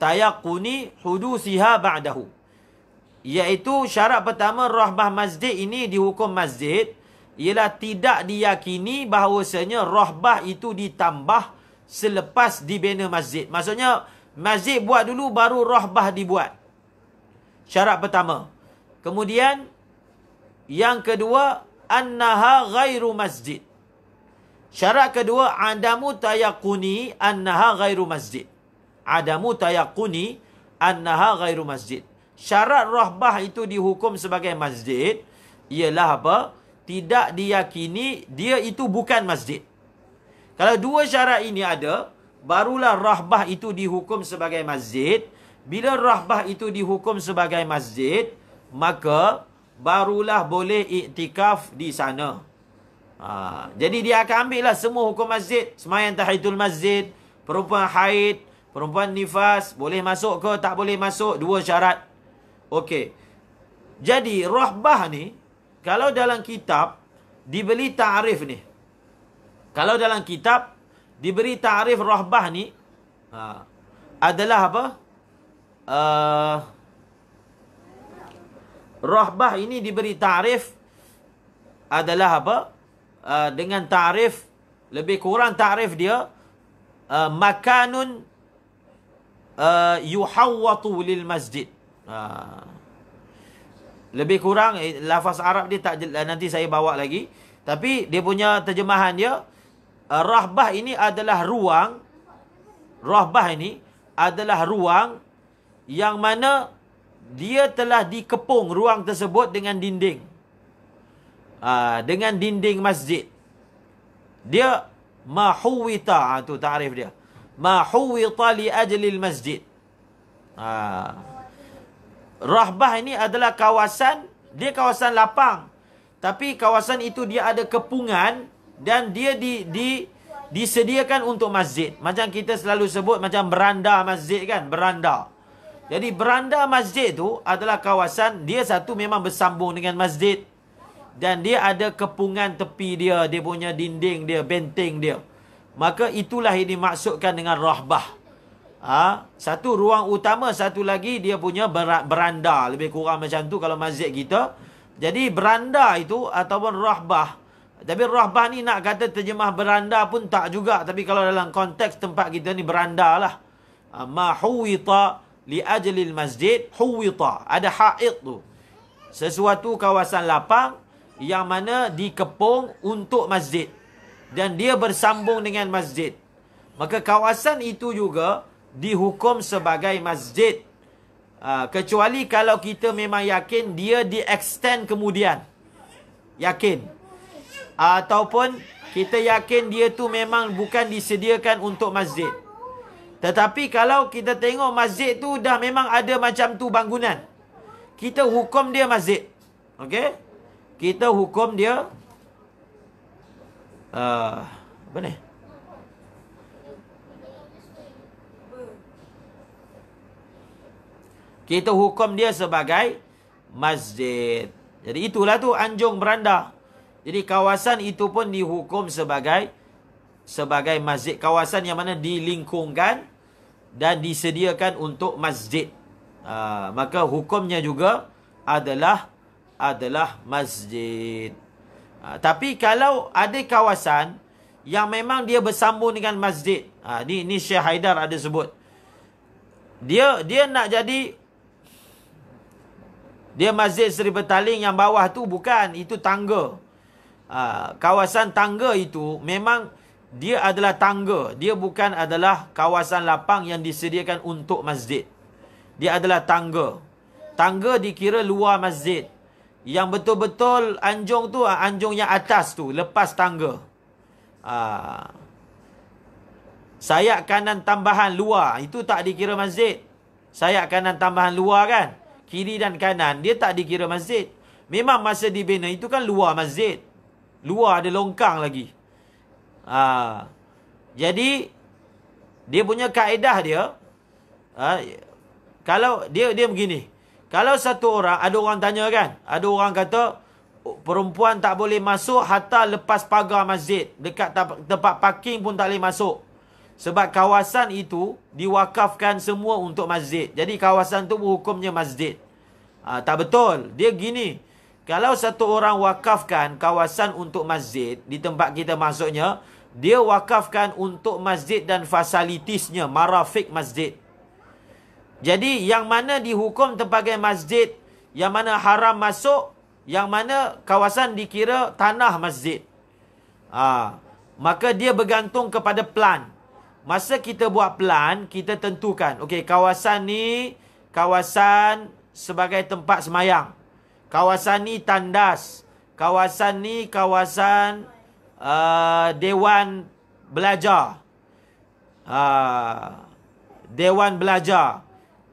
tayaqquni huduthiha ba'dahu. Iaitu syarat pertama, rahbah masjid ini dihukum masjid, ialah tidak diyakini bahawasanya rahbah itu ditambah selepas dibina masjid. Maksudnya, masjid buat dulu baru rahbah dibuat. Syarat pertama. Kemudian, yang kedua, annaha ghairu masjid. Syarat kedua, adamu tayaqquni annaha ghairu masjid. Adamu tayaqquni annaha ghairu masjid. Syarat rahbah itu dihukum sebagai masjid ialah apa? Tidak diyakini dia itu bukan masjid. Kalau dua syarat ini ada, barulah rahbah itu dihukum sebagai masjid. Bila rahbah itu dihukum sebagai masjid, maka barulah boleh iktikaf di sana. Jadi dia akan ambil lah semua hukum masjid. Sembahyang tahiyatul masjid, perempuan haid, perempuan nifas, boleh masuk ke tak boleh masuk, dua syarat. Okey. Jadi rahbah ni, kalau dalam kitab diberi ta'rif ni. Kalau dalam kitab diberi ta'rif rahbah ni, adalah apa? Rahbah ini diberi ta'rif adalah apa? Dengan ta'rif, lebih kurang ta'rif dia, makanun yuhawwatu lil masjid. Lebih kurang, lafaz Arab dia tak, nanti saya bawa lagi. Tapi dia punya terjemahan dia, rahbah ini adalah ruang. Rahbah ini adalah ruang yang mana dia telah dikepung ruang tersebut dengan dinding. Dengan dinding masjid. Dia mahuwita, tu ta'rif dia. Mahuwita li ajlil masjid. Rahbah ini adalah kawasan, dia kawasan lapang. Tapi kawasan itu dia ada kepungan dan dia disediakan untuk masjid. Macam kita selalu sebut macam beranda masjid kan, beranda. Jadi beranda masjid tu adalah kawasan, dia satu memang bersambung dengan masjid. Dan dia ada kepungan tepi dia, dia punya dinding dia, benteng dia. Maka itulah yang dimaksudkan dengan rahbah. Satu ruang utama, satu lagi dia punya beranda. Lebih kurang macam tu kalau masjid kita. Jadi beranda itu ataupun rahbah. Tapi rahbah ni nak kata terjemah beranda pun tak juga. Tapi kalau dalam konteks tempat kita ni beranda lah. Ma huwita li ajlil masjid, huwita. Ada haid tu. Sesuatu kawasan lapang yang mana dikepung untuk masjid. Dan dia bersambung dengan masjid. Maka kawasan itu juga dihukum sebagai masjid. Kecuali kalau kita memang yakin dia di-extend kemudian. Yakin. Ataupun kita yakin dia tu memang bukan disediakan untuk masjid. Tetapi kalau kita tengok masjid tu dah memang ada macam tu bangunan, kita hukum dia masjid. Okey? Kita hukum dia apa ni? Kita hukum dia sebagai masjid. Jadi itulah tu anjung beranda. Jadi kawasan itu pun dihukum sebagai masjid. Kawasan yang mana dilingkungkan dan disediakan untuk masjid. Maka hukumnya juga adalah masjid. Tapi kalau ada kawasan yang memang dia bersambung dengan masjid. Ni Syekh Haidar ada sebut. Dia nak jadi dia Masjid Seri Petaling yang bawah tu bukan, itu tangga. Kawasan tangga itu memang dia adalah tangga. Dia bukan adalah kawasan lapang yang disediakan untuk masjid. Dia adalah tangga. Tangga dikira luar masjid. Yang betul-betul anjung tu, anjung yang atas tu, lepas tangga. Sayap kanan tambahan luar, itu tak dikira masjid. Sayap kanan tambahan luar kan, kiri dan kanan, dia tak dikira masjid. Memang masa dibina itu kan luar masjid. Luar ada longkang lagi. Jadi dia punya kaedah dia, kalau dia begini. Kalau satu orang, ada orang tanya kan, ada orang kata perempuan tak boleh masuk hatta lepas pagar masjid. Dekat tempat parking pun tak boleh masuk. Sebab kawasan itu diwakafkan semua untuk masjid. Jadi kawasan tu hukumnya masjid. Tak betul. Dia gini. Kalau satu orang wakafkan kawasan untuk masjid, di tempat kita maksudnya, dia wakafkan untuk masjid dan fasilitisnya, marafik masjid. Jadi yang mana dihukum sebagai masjid, yang mana haram masuk, yang mana kawasan dikira tanah masjid. Maka dia bergantung kepada plan. Masa kita buat plan, kita tentukan, okey, kawasan ni kawasan sebagai tempat semayang. Kawasan ni tandas. Kawasan ni kawasan dewan belajar. Dewan belajar.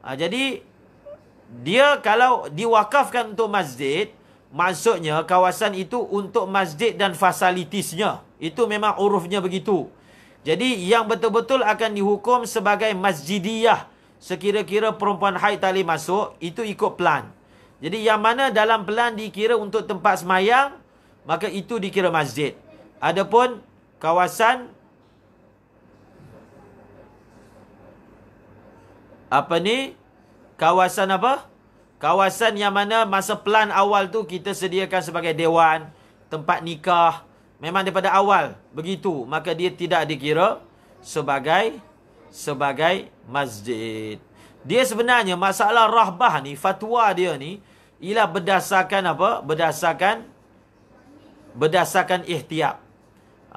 Jadi dia kalau diwakafkan untuk masjid, maksudnya kawasan itu untuk masjid dan fasilitisnya. Itu memang urufnya begitu. Jadi yang betul-betul akan dihukum sebagai masjidiyah, sekira-kira perempuan haid tak boleh masuk, itu ikut plan. Jadi yang mana dalam plan dikira untuk tempat semayang, maka itu dikira masjid. Adapun kawasan kawasan apa? Kawasan yang mana masa plan awal tu kita sediakan sebagai dewan, tempat nikah. Memang daripada awal begitu. Maka dia tidak dikira sebagai masjid. Dia sebenarnya masalah rahbah ni, fatwa dia ni, ialah berdasarkan apa? Berdasarkan ihtiyat.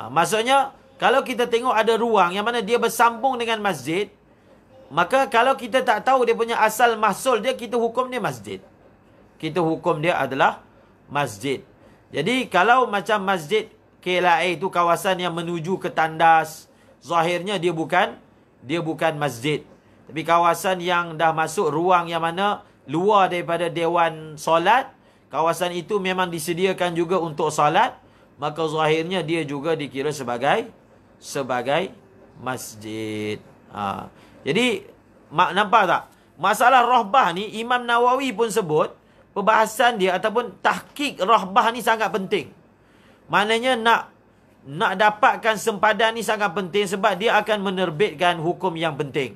Maksudnya, kalau kita tengok ada ruang yang mana dia bersambung dengan masjid, maka kalau kita tak tahu dia punya asal mahsul dia, kita hukum dia masjid. Kita hukum dia adalah masjid. Jadi kalau macam masjid KLIA itu kawasan yang menuju ke tandas, zahirnya dia bukan masjid. Tapi kawasan yang dah masuk ruang yang mana luar daripada dewan solat, kawasan itu memang disediakan juga untuk solat, maka zahirnya dia juga dikira sebagai masjid. Jadi, nampak tak? Masalah rahbah ni, Imam Nawawi pun sebut, perbahasan dia ataupun tahqiq rahbah ni sangat penting. Maknanya nak dapatkan sempadan ni sangat penting sebab dia akan menerbitkan hukum yang penting.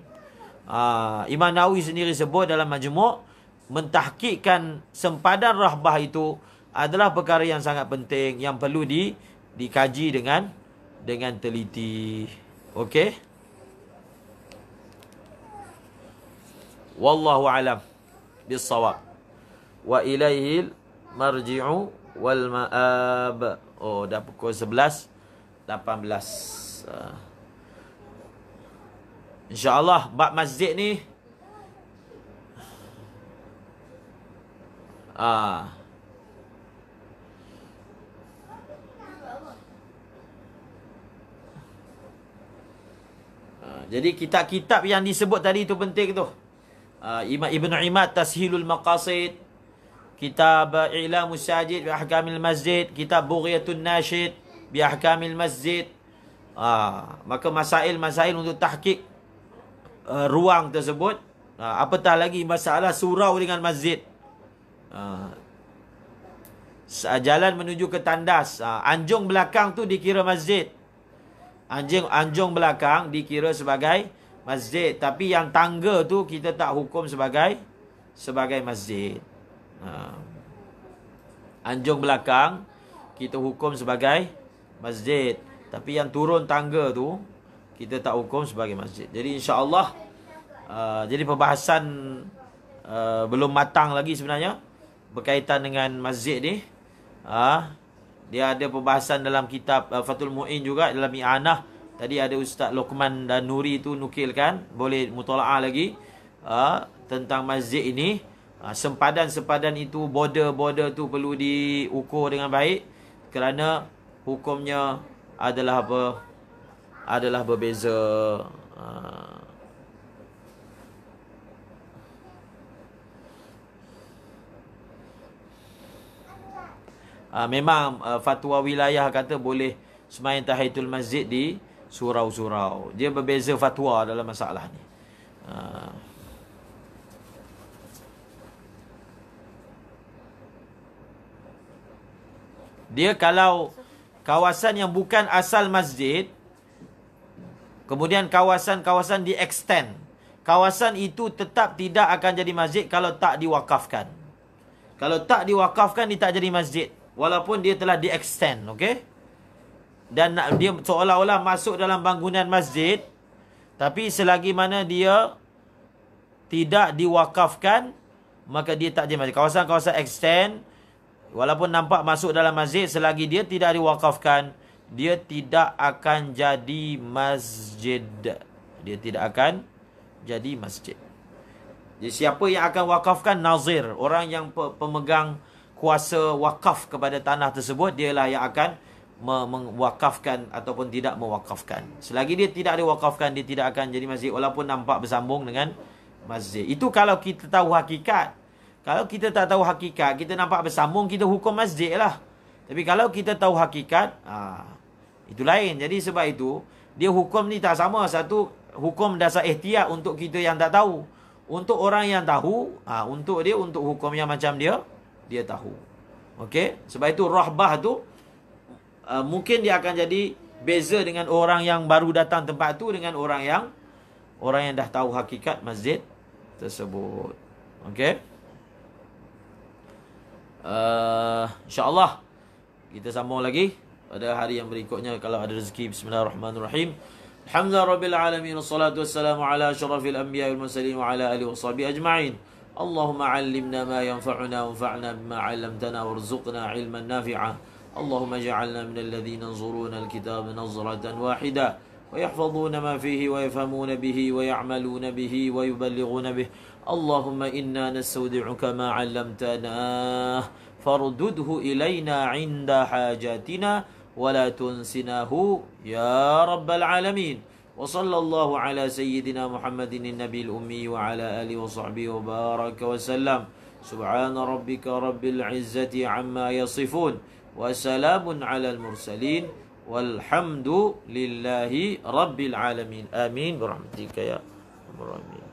Imam Nawawi sendiri sebut dalam Majmu', mentahqiqkan sempadan rahbah itu adalah perkara yang sangat penting, yang perlu dikaji dengan teliti. Okey? Wallahu alam bis-shawab. Wa ilaihil marji'u wal ma'ab. Oh, dah pukul 11:18. InsyaAllah bab masjid ni jadi kitab-kitab yang disebut tadi itu penting tu. Ibn Imad Tashilul Maqasid, kitab I'lamus Sajid bi Ahkamil Masjid, kitab Bughyatun Nashid bi Ahkamil Masjid. Maka masail-masail untuk tahqiq ruang tersebut. Apatah lagi masalah surau dengan masjid. Jalan menuju ke tandas, anjung belakang tu dikira masjid. Anjung belakang dikira sebagai masjid, tapi yang tangga tu kita tak hukum sebagai masjid. Anjung belakang kita hukum sebagai masjid, tapi yang turun tangga tu kita tak hukum sebagai masjid. Jadi insya-Allah jadi perbahasan belum matang lagi sebenarnya berkaitan dengan masjid ni. Dia ada perbahasan dalam kitab Fathul Mu'in juga, dalam I'anah. Tadi ada Ustaz Luqman dan Nuri tu nukilkan, boleh mutalaah lagi tentang masjid ini. Sempadan-sempadan itu, border-border tu perlu diukur dengan baik, kerana hukumnya adalah apa? Adalah berbeza. Memang fatwa wilayah kata boleh sembahyang tahiyatul masjid di surau-surau. Dia berbeza fatwa dalam masalah ni. Dia kalau kawasan yang bukan asal masjid, kemudian kawasan-kawasan di-extend, kawasan itu tetap tidak akan jadi masjid kalau tak diwakafkan. Kalau tak diwakafkan, dia tak jadi masjid, walaupun dia telah di-extend. Okay? Dan dia seolah-olah masuk dalam bangunan masjid, tapi selagi mana dia tidak diwakafkan, maka dia tak jadi masjid. Kawasan-kawasan extend, walaupun nampak masuk dalam masjid, selagi dia tidak diwakafkan, dia tidak akan jadi masjid. Dia tidak akan jadi masjid. Jadi siapa yang akan wakafkan? Nazir, orang yang pemegang kuasa wakaf kepada tanah tersebut, dialah yang akan mewakafkan ataupun tidak mewakafkan. Selagi dia tidak diwakafkan, dia tidak akan jadi masjid walaupun nampak bersambung dengan masjid. Itu kalau kita tahu hakikat. Kalau kita tak tahu hakikat, kita nampak bersambung, kita hukum masjid lah. Tapi kalau kita tahu hakikat, itu lain. Jadi sebab itu, dia hukum ni tak sama. Satu, hukum dasar ihtiyat untuk kita yang tak tahu. Untuk orang yang tahu, untuk dia, untuk hukum yang macam dia tahu. Okey? Sebab itu rahbah tu, mungkin dia akan jadi beza dengan orang yang baru datang tempat tu dengan orang yang dah tahu hakikat masjid tersebut. Okey? InsyaAllah kita sambung lagi pada hari yang berikutnya kalau ada rezeki. Bismillahirrahmanirrahim. Alhamdulillah Rabbil Alamin. Wassalatu wassalamu ala asyrafil anbiya wal mursalin wa ala alihi wa sahbihi ajma'in. Allahumma 'allimna ma yanfa'una wanfa'na bima 'allamtana warzuqna 'ilman nafi'a. Allahumma ij'alna minal ladzina yanzuruna al-kitaba nazratan wahida wa yahfazuna ma fihi wa yafhamuna bihi wa ya'maluna bihi wa yuballighuna bihi. Allahumma inna nastawdi'uka ma 'allamtana fardudhu ilayna 'inda hajatina ولا تنسناه يا رب العالمين. وصلى الله على سيدنا محمد النبي الأمي وعلى آله وصحبه وبارك وسلم. سبحان ربك رب العزة عما يصفون وسلام على المرسلين والحمد لله رب العالمين. آمين برحمتك يا رب العالمين.